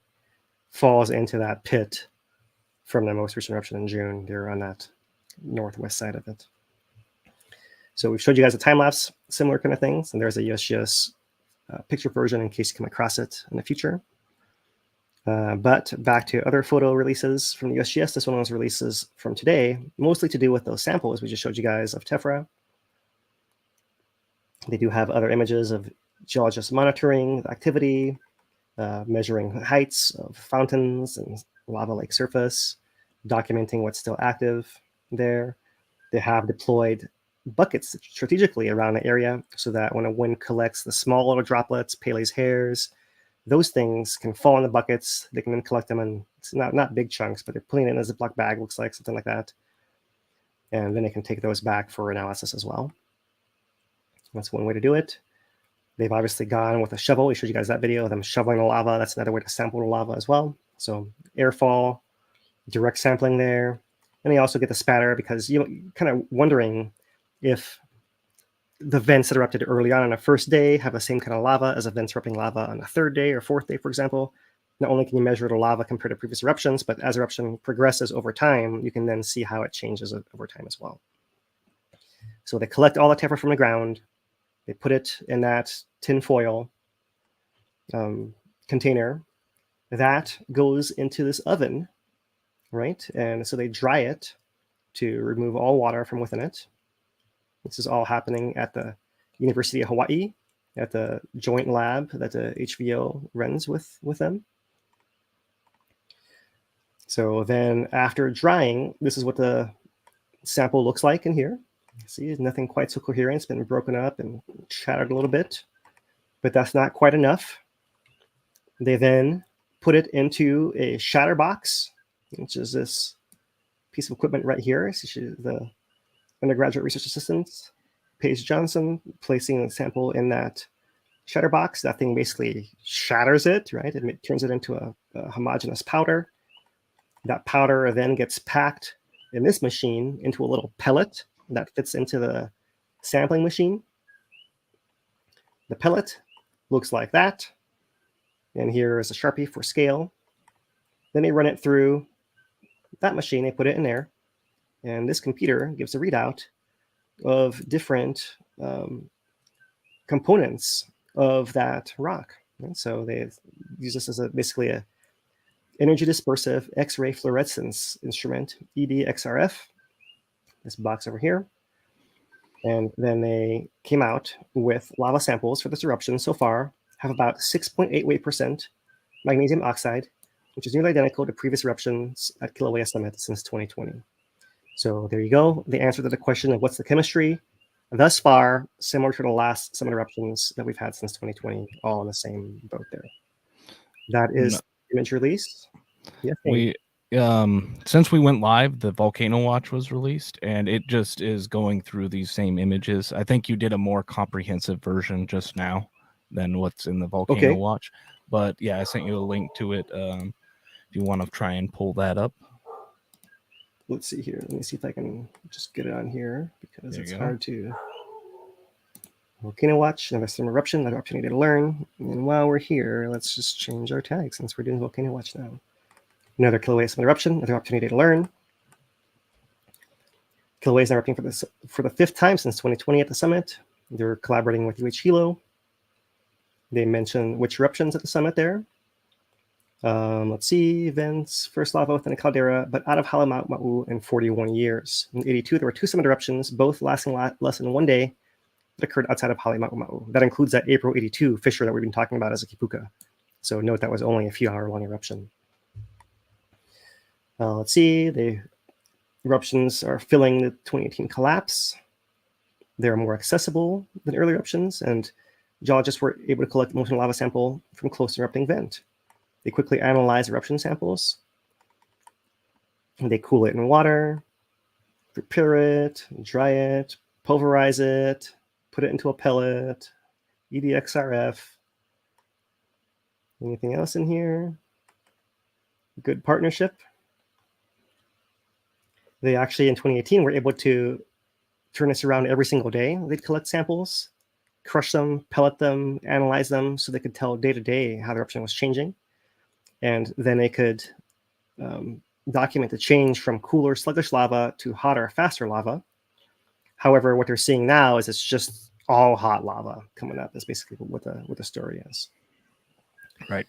falls into that pit from the most recent eruption in June. They're on that northwest side of it. So we've showed you guys a time lapse, similar kind of things, and there's a USGS picture version in case you come across it in the future. But back to other photo releases from the USGS. This one was releases from today, mostly to do with those samples we just showed you guys of tephra. They do have other images of geologists monitoring the activity, measuring heights of fountains and lava lake surface, documenting what's still active there. They have deployed buckets strategically around the area so that when a wind collects the small little droplets, Pele's hairs, those things can fall in the buckets. They can then collect them, and it's not big chunks, but they're putting it in a Ziploc bag, looks like something like that. And then they can take those back for analysis as well. That's one way to do it. They've obviously gone with a shovel. We showed you guys that video of them shoveling the lava. That's another way to sample the lava as well. So airfall, direct sampling there. And they also get the spatter because you're kind of wondering if the vents that erupted early on the first day have the same kind of lava as the vents erupting lava on the third day or fourth day, for example. Not only can you measure the lava compared to previous eruptions, but as eruption progresses over time, you can then see how it changes over time as well. So they collect all the tephra from the ground. They put it in that tin foil container. That goes into this oven, right? And so they dry it to remove all water from within it. This is all happening at the University of Hawaii, at the joint lab that the HVO runs with them. So then after drying, this is what the sample looks like in here. See, there's nothing quite so coherent. It's been broken up and shattered a little bit, but that's not quite enough. They then put it into a shatter box, which is this piece of equipment right here. See the undergraduate research assistant, Paige Johnson, placing the sample in that shatter box. That thing basically shatters it, right? It turns it into a homogeneous powder. That powder then gets packed in this machine into a little pellet that fits into the sampling machine. The pellet looks like that. And here is a Sharpie for scale. Then they run it through that machine, they put it in there. And this computer gives a readout of different components of that rock. And so they use this as basically a energy dispersive X-ray fluorescence instrument, EDXRF, this box over here. And then they came out with lava samples for this eruption so far, have about 6.88% magnesium oxide, which is nearly identical to previous eruptions at Kilauea Summit since 2020. So there you go. The answer to the question of what's the chemistry, thus far, similar to the last summit eruptions that we've had since 2020, all in the same boat there. That is image release. Yeah, since we went live, the Volcano Watch was released, and it just is going through these same images. I think you did a more comprehensive version just now than what's in the Volcano Watch. But yeah, I sent you a link to it if you want to try and pull that up. Let's see here. Let me see if I can just get it on here because it's hard to. Volcano Watch, another summer eruption, another opportunity to learn. And while we're here, let's just change our tag since we're doing Volcano Watch now. Another Kilauea summit eruption, another opportunity to learn. Kilauea is now erupting for the 5th time since 2020 at the summit. They're collaborating with Hilo. They mention which eruptions at the summit there. Let's see, events, first lava within a caldera, but out of Halemaumau in 41 years. In 82, there were 2 summit eruptions, both lasting less than 1 day, that occurred outside of Halemaumau. That includes that April 82 fissure that we've been talking about as a kipuka. So note that was only a few hour long eruption. Let's see, the eruptions are filling the 2018 collapse. They're more accessible than early eruptions, and geologists were able to collect a molten lava sample from close erupting vent. They quickly analyze eruption samples. And they cool it in water, prepare it, dry it, pulverize it, put it into a pellet, EDXRF. Anything else in here? Good partnership. They actually, in 2018, were able to turn this around every single day. They'd collect samples, crush them, pellet them, analyze them, so they could tell day to day how the eruption was changing. And then they could document the change from cooler, sluggish lava to hotter, faster lava. However, what they're seeing now is it's just all hot lava coming up. That's basically what the story is. Right.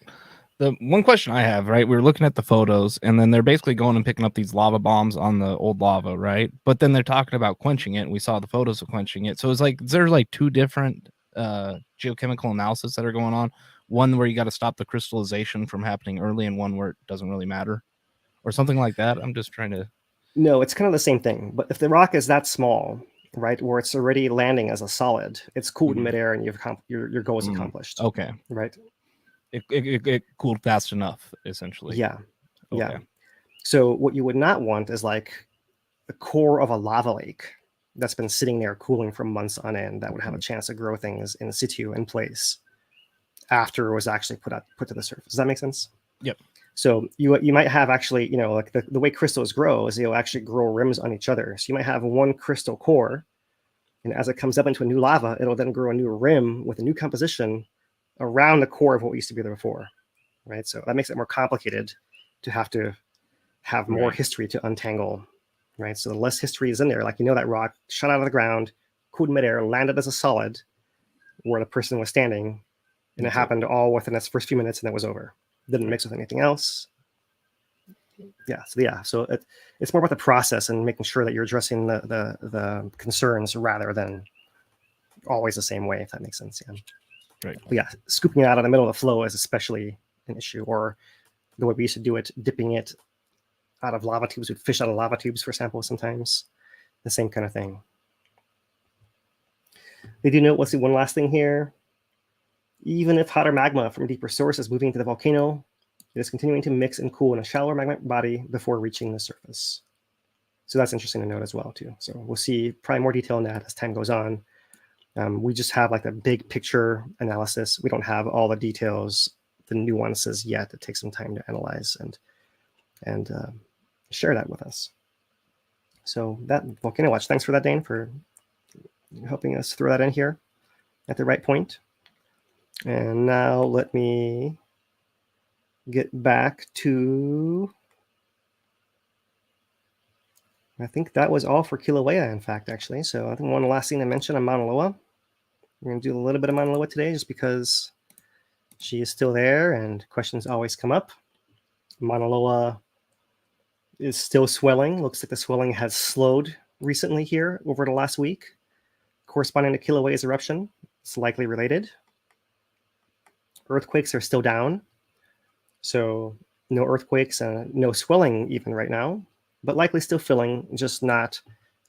The one question I have, right, we were looking at the photos, and then they're basically going and picking up these lava bombs on the old lava, right? But then they're talking about quenching it, and we saw the photos of quenching it. So it's like, there's like 2 different geochemical analysis that are going on. One where you got to stop the crystallization from happening early, and one where it doesn't really matter, or something like that. I'm just trying to. No, it's kind of the same thing. But if the rock is that small, right, where it's already landing as a solid, it's cooled in midair, and your goal is accomplished. Okay. Right. It cooled fast enough, essentially. Yeah. Okay. Yeah. So what you would not want is like the core of a lava lake that's been sitting there cooling for months on end that would have a chance to grow things in situ in place after it was actually put to the surface. Does that make sense? Yep. So you might have actually, like the way crystals grow is they'll actually grow rims on each other. So you might have one crystal core, and as it comes up into a new lava, it'll then grow a new rim with a new composition around the core of what used to be there before, right? So that makes it more complicated to have more history to untangle, right? So the less history is in there, like that rock shot out of the ground, cooled midair, landed as a solid where the person was standing, and it happened all within its first few minutes, and it was over. Didn't mix with anything else. So it's more about the process and making sure that you're addressing the concerns rather than always the same way, if that makes sense. Yeah. Right. But yeah, scooping it out of the middle of the flow is especially an issue, or the way we used to do it, dipping it out of lava tubes. We'd fish out of lava tubes for samples sometimes. The same kind of thing. They do note, let's see, one last thing here. Even if hotter magma from deeper source is moving to the volcano, it is continuing to mix and cool in a shallower magma body before reaching the surface. So that's interesting to note as well, too. So we'll see probably more detail on that as time goes on. We just have like a big picture analysis. We don't have all the details, the nuances yet. It takes some time to analyze and share that with us. So that Volcano Watch. Thanks for that, Dane, for helping us throw that in here at the right point. And now let me get back to, I think that was all for Kilauea, in fact, actually. So I think one last thing to mention on Monoloa. We're going to do a little bit of Monoloa today just because she is still there and questions always come up. Monoloa is still swelling. Looks like the swelling has slowed recently here over the last week, corresponding to Kilauea's eruption. It's likely related. Earthquakes are still down. So no earthquakes, no swelling even right now, but likely still filling, just not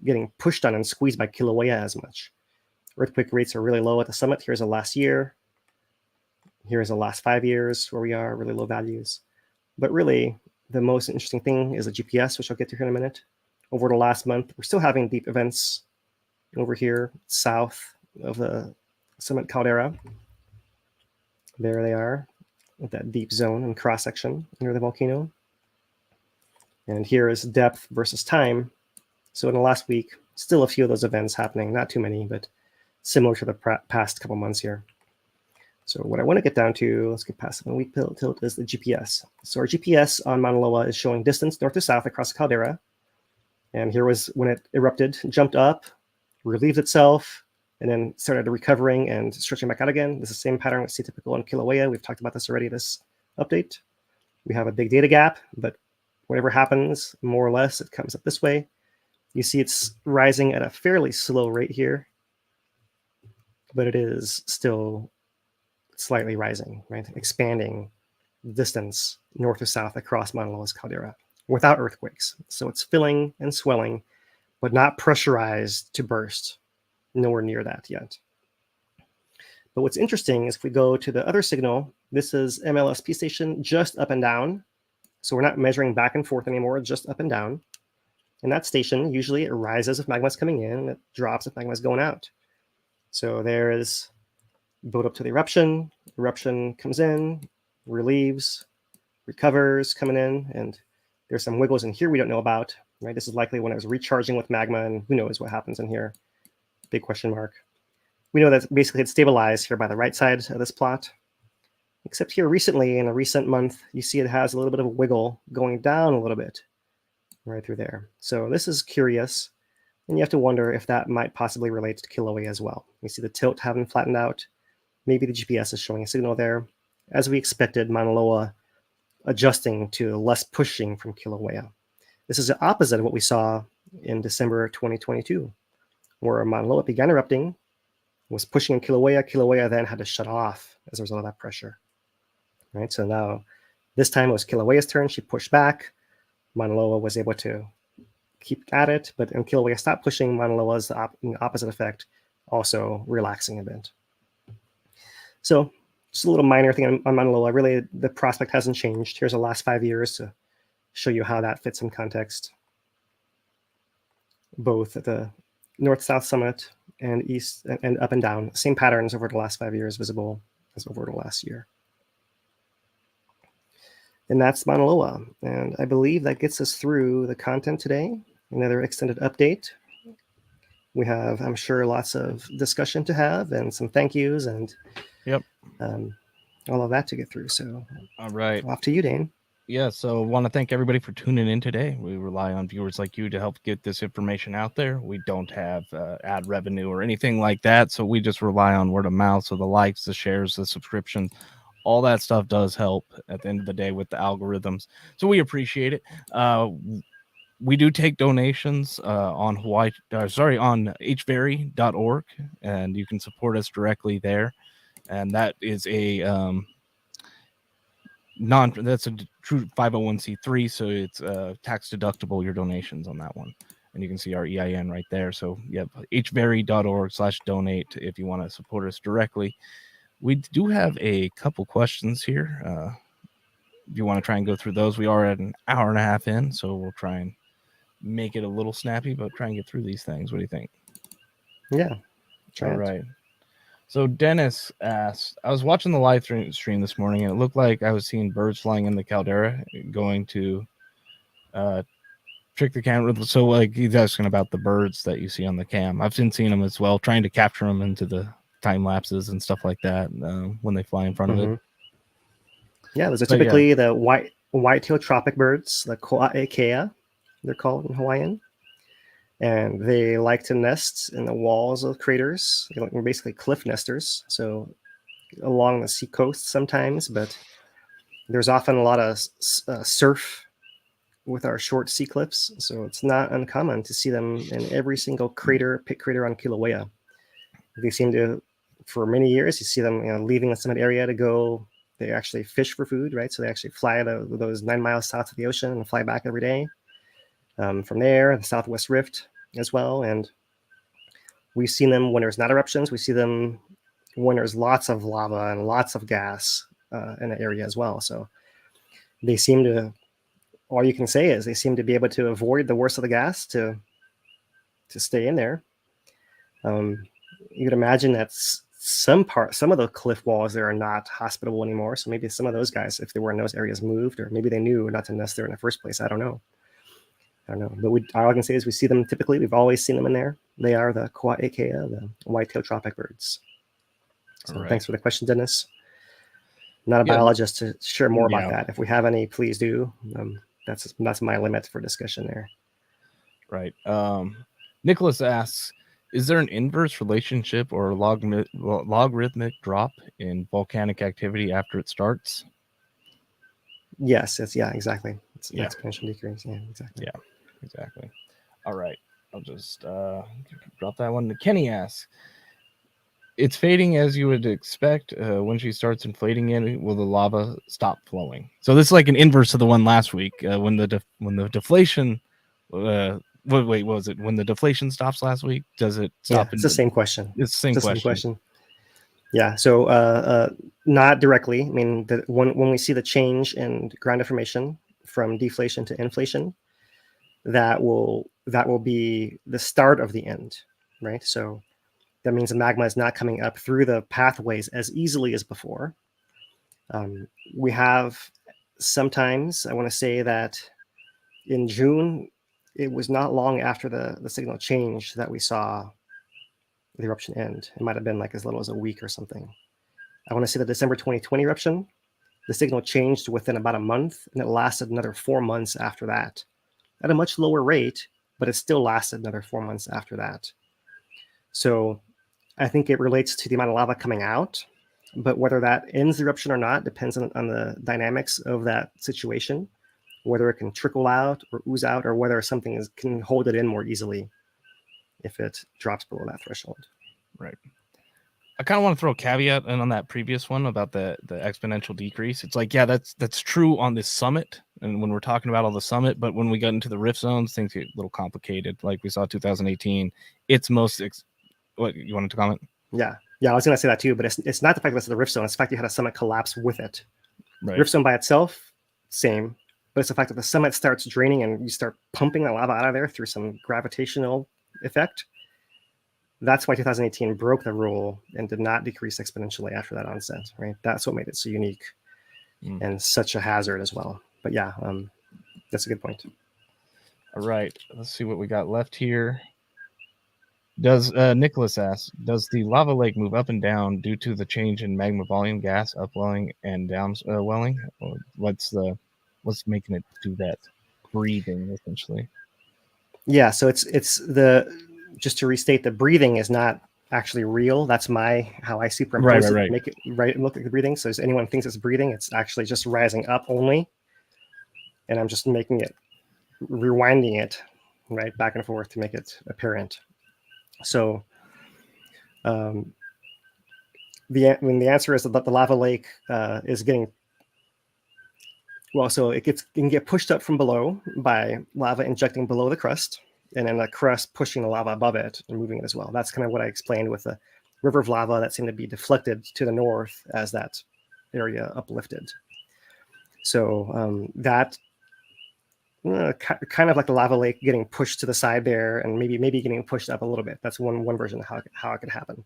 getting pushed on and squeezed by Kilauea as much. Earthquake rates are really low at the summit. Here's the last year. Here's the last 5 years where we are, really low values. But really, the most interesting thing is the GPS, which I'll get to here in a minute. Over the last month, we're still having deep events over here south of the summit caldera. There they are, with that deep zone and cross-section near the volcano. And here is depth versus time. So in the last week, still a few of those events happening, not too many, but similar to the past couple months here. So what I want to get down to, let's get past the weak tilt, is the GPS. So our GPS on Mauna Loa is showing distance north to south across the caldera. And here was when it erupted, jumped up, relieved itself, and then started recovering and stretching back out again. This is the same pattern we see typical in Kilauea. We've talked about this already, this update. We have a big data gap, but whatever happens, more or less, it comes up this way. You see it's rising at a fairly slow rate here, but it is still slightly rising, right? Expanding distance north to south across Mauna Loa's caldera without earthquakes. So it's filling and swelling, but not pressurized to burst. Nowhere near that yet. But what's interesting is if we go to the other signal, this is MLSP station just up and down. So we're not measuring back and forth anymore, just up and down. And that station, usually it rises if magma is coming in, and it drops if magma is going out. So there is build up to the eruption. Eruption comes in, relieves, recovers, coming in, and there's some wiggles in here we don't know about. Right? This is likely when it was recharging with magma, and who knows what happens in here. Big question mark. We know that basically it's stabilized here by the right side of this plot. Except here recently, in a recent month, you see it has a little bit of a wiggle going down a little bit right through there. So this is curious. And you have to wonder if that might possibly relate to Kilauea as well. You see the tilt having flattened out. Maybe the GPS is showing a signal there. As we expected, Mauna Loa adjusting to less pushing from Kilauea. This is the opposite of what we saw in December 2022, where Mauna Loa began erupting, was pushing in Kilauea. Kilauea then had to shut off as a result of that pressure. Right. So now, this time it was Kilauea's turn. She pushed back. Mauna Loa was able to keep at it, but when Kilauea stopped pushing, Mauna Loa's the opposite effect, also relaxing a bit. So just a little minor thing on Mauna Loa. Really, the prospect hasn't changed. Here's the last 5 years to show you how that fits in context. Both at the north-south summit and east and up and down. Same patterns over the last 5 years visible as over the last year. And that's Mauna Loa. And I believe that gets us through the content today. Another extended update. We have, I'm sure, lots of discussion to have and some thank yous and all of that to get through. So, all right. Off to you, Dane. Yeah, so want to thank everybody for tuning in today. We rely on viewers like you to help get this information out there. We don't have ad revenue or anything like that, so we just rely on word of mouth. So the likes, the shares, the subscriptions, all that stuff does help at the end of the day with the algorithms. So we appreciate it. We do take donations on hvary.org, and you can support us directly there. And that is a that's a true 501c3, so it's tax deductible, your donations on that one. And you can see our EIN right there. So you have hvary.org/donate if you want to support us directly. We do have a couple questions here. If you want to try and go through those, we are at an hour and a half in, so we'll try and make it a little snappy, but try and get through these things. What do you think? Yeah. All right. So Dennis asked, I was watching the live stream this morning, and it looked like I was seeing birds flying in the caldera going to trick the camera. So like he's asking about the birds that you see on the cam. I've seen them as well, trying to capture them into the time lapses and stuff like that when they fly in front of it. Yeah, those are typically the white-tailed tropic birds, the Coalesces, they're called in Hawaiian. And they like to nest in the walls of craters. They're basically cliff nesters, so along the sea coast sometimes, but there's often a lot of surf with our short sea cliffs, so it's not uncommon to see them in every single pit crater on Kilauea. They seem to, for many years, you see them leaving the summit area to go. They actually fish for food, right? So they actually fly those 9 miles south of the ocean and fly back every day. From there, the Southwest Rift as well. And we've seen them when there's not eruptions. We see them when there's lots of lava and lots of gas in the area as well. So they seem to, all you can say is they seem to be able to avoid the worst of the gas to stay in there. You could imagine that some of the cliff walls there are not hospitable anymore. So maybe some of those guys, if they were in those areas, moved, or maybe they knew not to nest there in the first place. I don't know. But all I can say is we see them typically. We've always seen them in there. They are the Coalesces, the white-tailed tropic birds. So Thanks for the question, Dennis. I'm not a biologist to share more about that. If we have any, please do. That's my limit for discussion there. Right. Nicholas asks, is there an inverse relationship or logarithmic drop in volcanic activity after it starts? Yes, exactly. It's an exponential decrease. Yeah, exactly. Yeah, exactly. All right. I'll just drop that one. Kenny asks, it's fading as you would expect. When she starts inflating in, will the lava stop flowing? So this is like an inverse of the one last week. When the deflation, wait, what was it? When the deflation stops last week, does it stop? Yeah, it's the same question. It's the same question. Yeah. So not directly. I mean, when we see the change in ground deformation from deflation to inflation, that will be the start of the end, right? So that means the magma is not coming up through the pathways as easily as before. We have sometimes, I want to say that in June, it was not long after the signal change that we saw the eruption end. It might have been like as little as a week or something. I want to say the December 2020 eruption, the signal changed within about a month, and it lasted another 4 months after that at a much lower rate, but it still lasted another 4 months after that. So I think it relates to the amount of lava coming out, but whether that ends the eruption or not depends on the dynamics of that situation, whether it can trickle out or ooze out, or whether something can hold it in more easily if it drops below that threshold. Right. I kind of want to throw a caveat in on that previous one about the exponential decrease. It's like, yeah, that's true on this summit, and when we're talking about all the summit, but when we got into the rift zones, things get a little complicated. Like we saw 2018, it's most what you wanted to comment? Yeah, I was going to say that too, but it's not the fact that it's the rift zone. It's the fact you had a summit collapse with it. Right. Rift zone by itself, same, but it's the fact that the summit starts draining and you start pumping the lava out of there through some gravitational effect. That's why 2018 broke the rule and did not decrease exponentially after that onset, right? That's what made it so unique and such a hazard as well. But yeah, that's a good point. All right, let's see what we got left here. Does Nicholas asks, does the lava lake move up and down due to the change in magma volume, gas upwelling and downwelling? Or what's making it do that? Breathing, essentially. Yeah, so it's just to restate, the breathing is not actually real. That's how I superimpose it. Right. Make it right. Look at the breathing. So if anyone thinks it's breathing, it's actually just rising up only. And I'm just rewinding it right back and forth to make it apparent. So the answer is that the lava lake is getting, so it can get pushed up from below by lava injecting below the crust, and then the crust pushing the lava above it and moving it as well. That's kind of what I explained with the river of lava that seemed to be deflected to the north as that area uplifted. So that kind of like the lava lake getting pushed to the side there, and maybe getting pushed up a little bit. That's one version of how it could happen.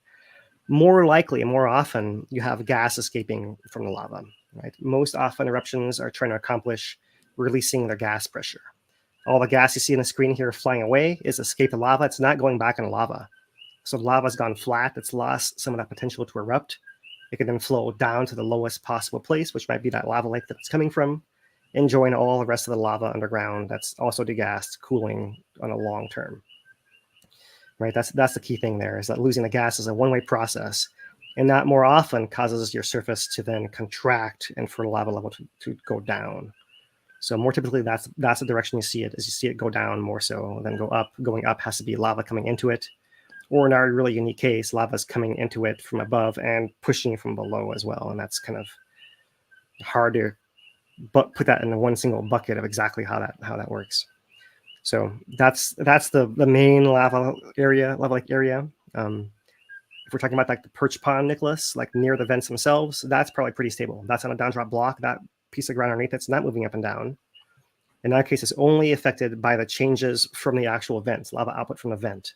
More likely, more often, you have gas escaping from the lava. Right. Most often, eruptions are trying to accomplish releasing their gas pressure. All the gas you see in the screen here flying away is escaped lava. It's not going back in lava. So the lava's gone flat. It's lost some of that potential to erupt. It can then flow down to the lowest possible place, which might be that lava lake that it's coming from, and join all the rest of the lava underground that's also degassed, cooling on a long term. Right? That's the key thing there, is that losing the gas is a one-way process, and that more often causes your surface to then contract and for the lava level to go down. So more typically, that's the direction you see it, is you see it go down more so than go up. Going up has to be lava coming into it, or in our really unique case, lava's coming into it from above and pushing from below as well. And that's kind of hard to put that in one single bucket of exactly how that works. So that's the main lava lake area. If we're talking about like the perch pond, Nicholas, like near the vents themselves, that's probably pretty stable. That's on a down drop block. That piece of ground underneath it's not moving up and down. In that case, it's only affected by the changes from the actual vents, lava output from the vent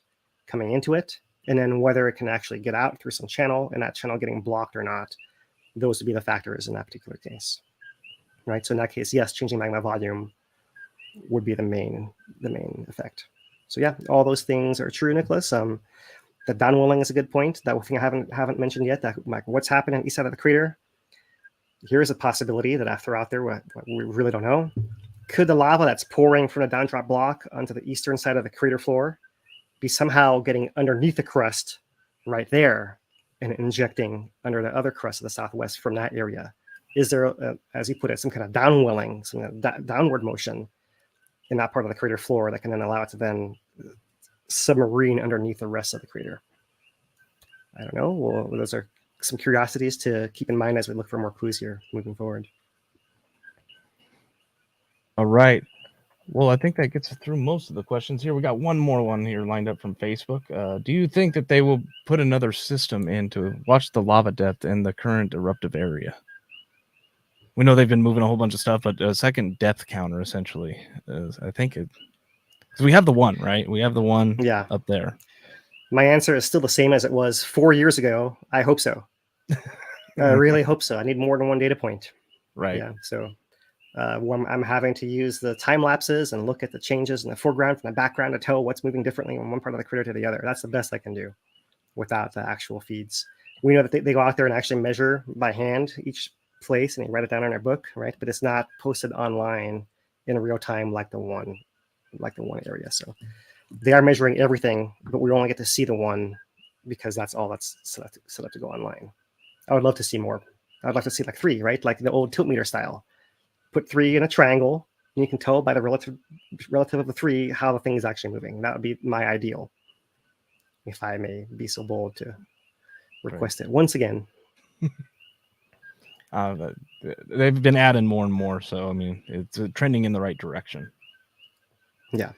coming into it, and then whether it can actually get out through some channel, and that channel getting blocked or not. Those would be the factors in that particular case, right? So in that case, yes, changing magma volume would be the main effect. So yeah, all those things are true, Nicholas. The downwelling is a good point. That thing I haven't mentioned yet. That like what's happening on the east side of the crater. Here's a possibility that I throw out there. What we really don't know. Could the lava that's pouring from the down drop block onto the eastern side of the crater floor be somehow getting underneath the crust right there and injecting under the other crust of the southwest from that area? Is there, as you put it, some kind of downwelling, some kind of downward motion in that part of the crater floor that can then allow it to then submarine underneath the rest of the crater? I don't know. Well, those are some curiosities to keep in mind as we look for more clues here moving forward. All right. Well, I think that gets us through most of the questions here. We got one more one here lined up from Facebook. Do you think that they will put another system in to watch the lava depth in the current eruptive area? We know they've been moving a whole bunch of stuff, but a second depth counter essentially is, I think it, because we have the one, right? We have the one up there. My answer is still the same as it was 4 years ago. I hope so. I really hope so. I need more than one data point. Right. Yeah. So when I'm having to use the time lapses and look at the changes in the foreground from the background to tell what's moving differently from one part of the crater to the other. That's the best I can do without the actual feeds. We know that they go out there and actually measure by hand each place and they write it down in their book, right? But it's not posted online in real time like the one area. So they are measuring everything, but we only get to see the one because that's all that's set up to go online. I would love to see more. I'd like to see like 3, right? Like the old tilt meter style. Put 3 in a triangle, and you can tell by the relative of the 3 how the thing is actually moving. That would be my ideal, if I may be so bold to request it once again. They've been adding more and more, so I mean, it's trending in the right direction. Yeah,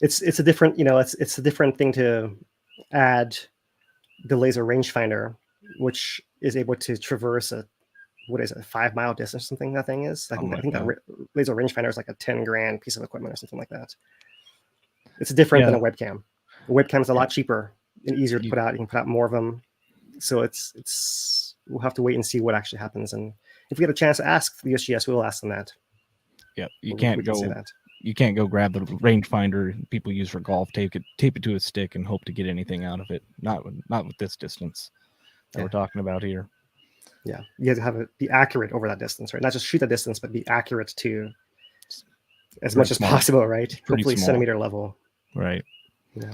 it's a different, it's a different thing to add the laser rangefinder, which is able to traverse a 5-mile distance or something that thing is. I think that laser rangefinder is like a $10,000 piece of equipment or something like that. It's different than a webcam. A webcam is a lot cheaper and easier to put out. You can put out more of them. So it's we'll have to wait and see what actually happens. And if we get a chance to ask the USGS, we'll ask them that. Yeah, you can't go grab the rangefinder people use for golf, tape it to a stick and hope to get anything out of it. Not with this distance that we're talking about here. Yeah, you have to have it be accurate over that distance, right? Not just shoot the distance, but be accurate to as much as possible, right? Hopefully centimeter level. Right. Yeah.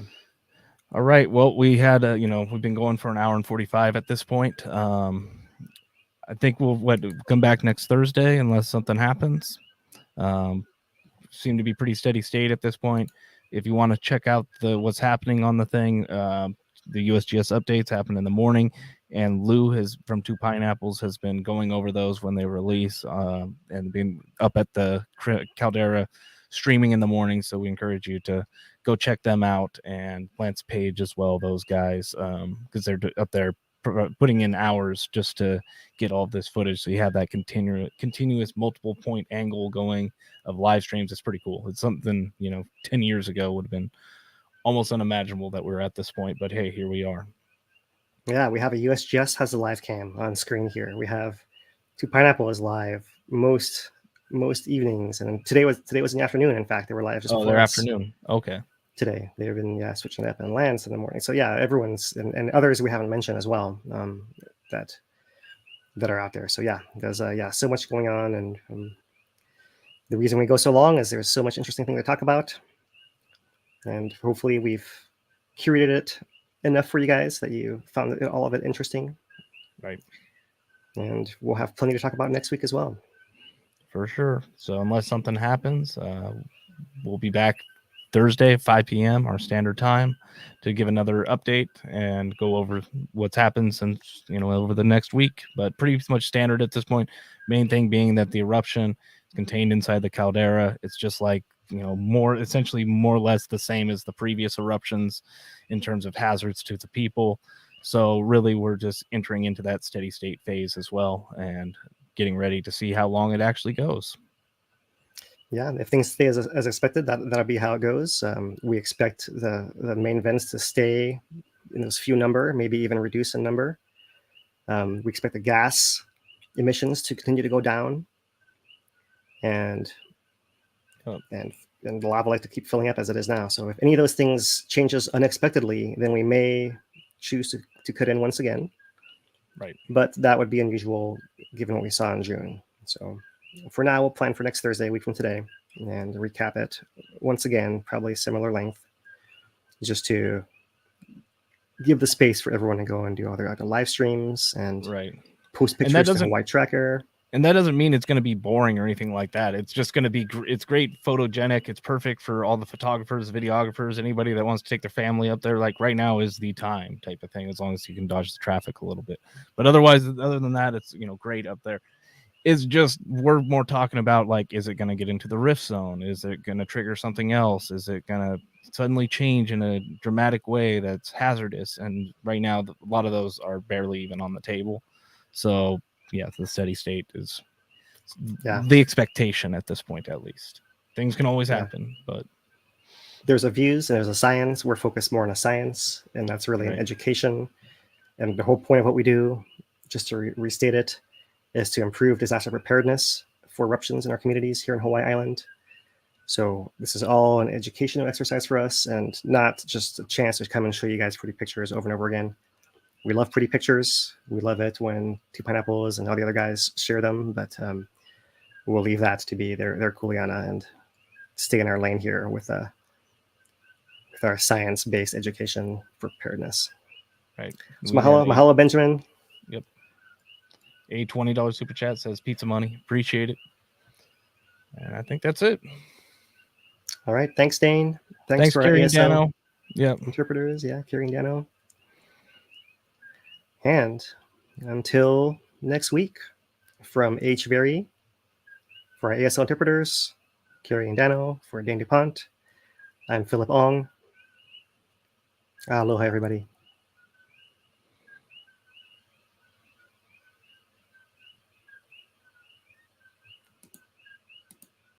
All right. Well, we had we've been going for an hour and 45 at this point. I think we'll come back next Thursday unless something happens. Seem to be pretty steady state at this point. If you want to check out what's happening on the thing, the USGS updates happen in the morning, and Lou from Two Pineapples has been going over those when they release, and been up at the caldera streaming in the morning. So we encourage you to go check them out, and Lance Page as well, those guys, because they're up there putting in hours just to get all of this footage. So you have that continuous multiple point angle going of live streams. It's pretty cool. It's something, 10 years ago would have been almost unimaginable that we're at this point, but hey, here we are. Yeah, we have a USGS has a live cam on screen here. We have Two Pineapple is live. Most most evenings, and today was in the afternoon. In fact, they were live just before their us afternoon. Okay. today. They've been switching it up and lands in the morning. So yeah, everyone's and others we haven't mentioned as well that are out there. So yeah, there's so much going on, and the reason we go so long is there's so much interesting thing to talk about, and hopefully we've curated it enough for you guys that you found all of it interesting. Right. And we'll have plenty to talk about next week as well. For sure. So unless something happens, we'll be back Thursday, 5 p.m. our standard time, to give another update and go over what's happened since, over the next week. But pretty much standard at this point. Main thing being that the eruption is contained inside the caldera. It's just like, essentially more or less the same as the previous eruptions in terms of hazards to the people. So really, we're just entering into that steady state phase as well, and getting ready to see how long it actually goes. Yeah, if things stay as expected, that'll be how it goes. We expect the main vents to stay in those few number, maybe even reduce in number. We expect the gas emissions to continue to go down, and the lava light to keep filling up as it is now. So if any of those things changes unexpectedly, then we may choose to cut in once again. Right. But that would be unusual given what we saw in June. So for now, we'll plan for next Thursday, a week from today, and recap it once again, probably similar length, just to give the space for everyone to go and do all their live streams and post pictures to Hawaii Tracker. And that doesn't mean it's going to be boring or anything like that. It's just going to be, it's great photogenic. It's perfect for all the photographers, videographers, anybody that wants to take their family up there. Like right now is the time type of thing, as long as you can dodge the traffic a little bit. But otherwise, other than that, it's, great up there. It's just, we're more talking about, like, is it going to get into the rift zone? Is it going to trigger something else? Is it going to suddenly change in a dramatic way that's hazardous? And right now, a lot of those are barely even on the table. So yeah, the steady state is the expectation at this point, at least. Things can always happen, but there's a views and there's a science. We're focused more on a science, and that's really an education. And the whole point of what we do, just to restate it, is to improve disaster preparedness for eruptions in our communities here in Hawaii Island. So this is all an educational exercise for us, and not just a chance to come and show you guys pretty pictures over and over again. We love pretty pictures. We love it when Two Pineapples and all the other guys share them, but we'll leave that to be their kuleana and stay in our lane here with our science-based education for preparedness. Right. So mahalo, Benjamin. Yep. A $20 super chat says pizza money. Appreciate it. And I think that's it. All right. Thanks, Dane. Thanks for Kerry our and Dano. Yep. Interpreters. Yeah, Kerry and Dano. And until next week, from HVerry, for our ASL interpreters, Kerry and Dano, for Dane DuPont, I'm Philip Ong. Aloha, everybody.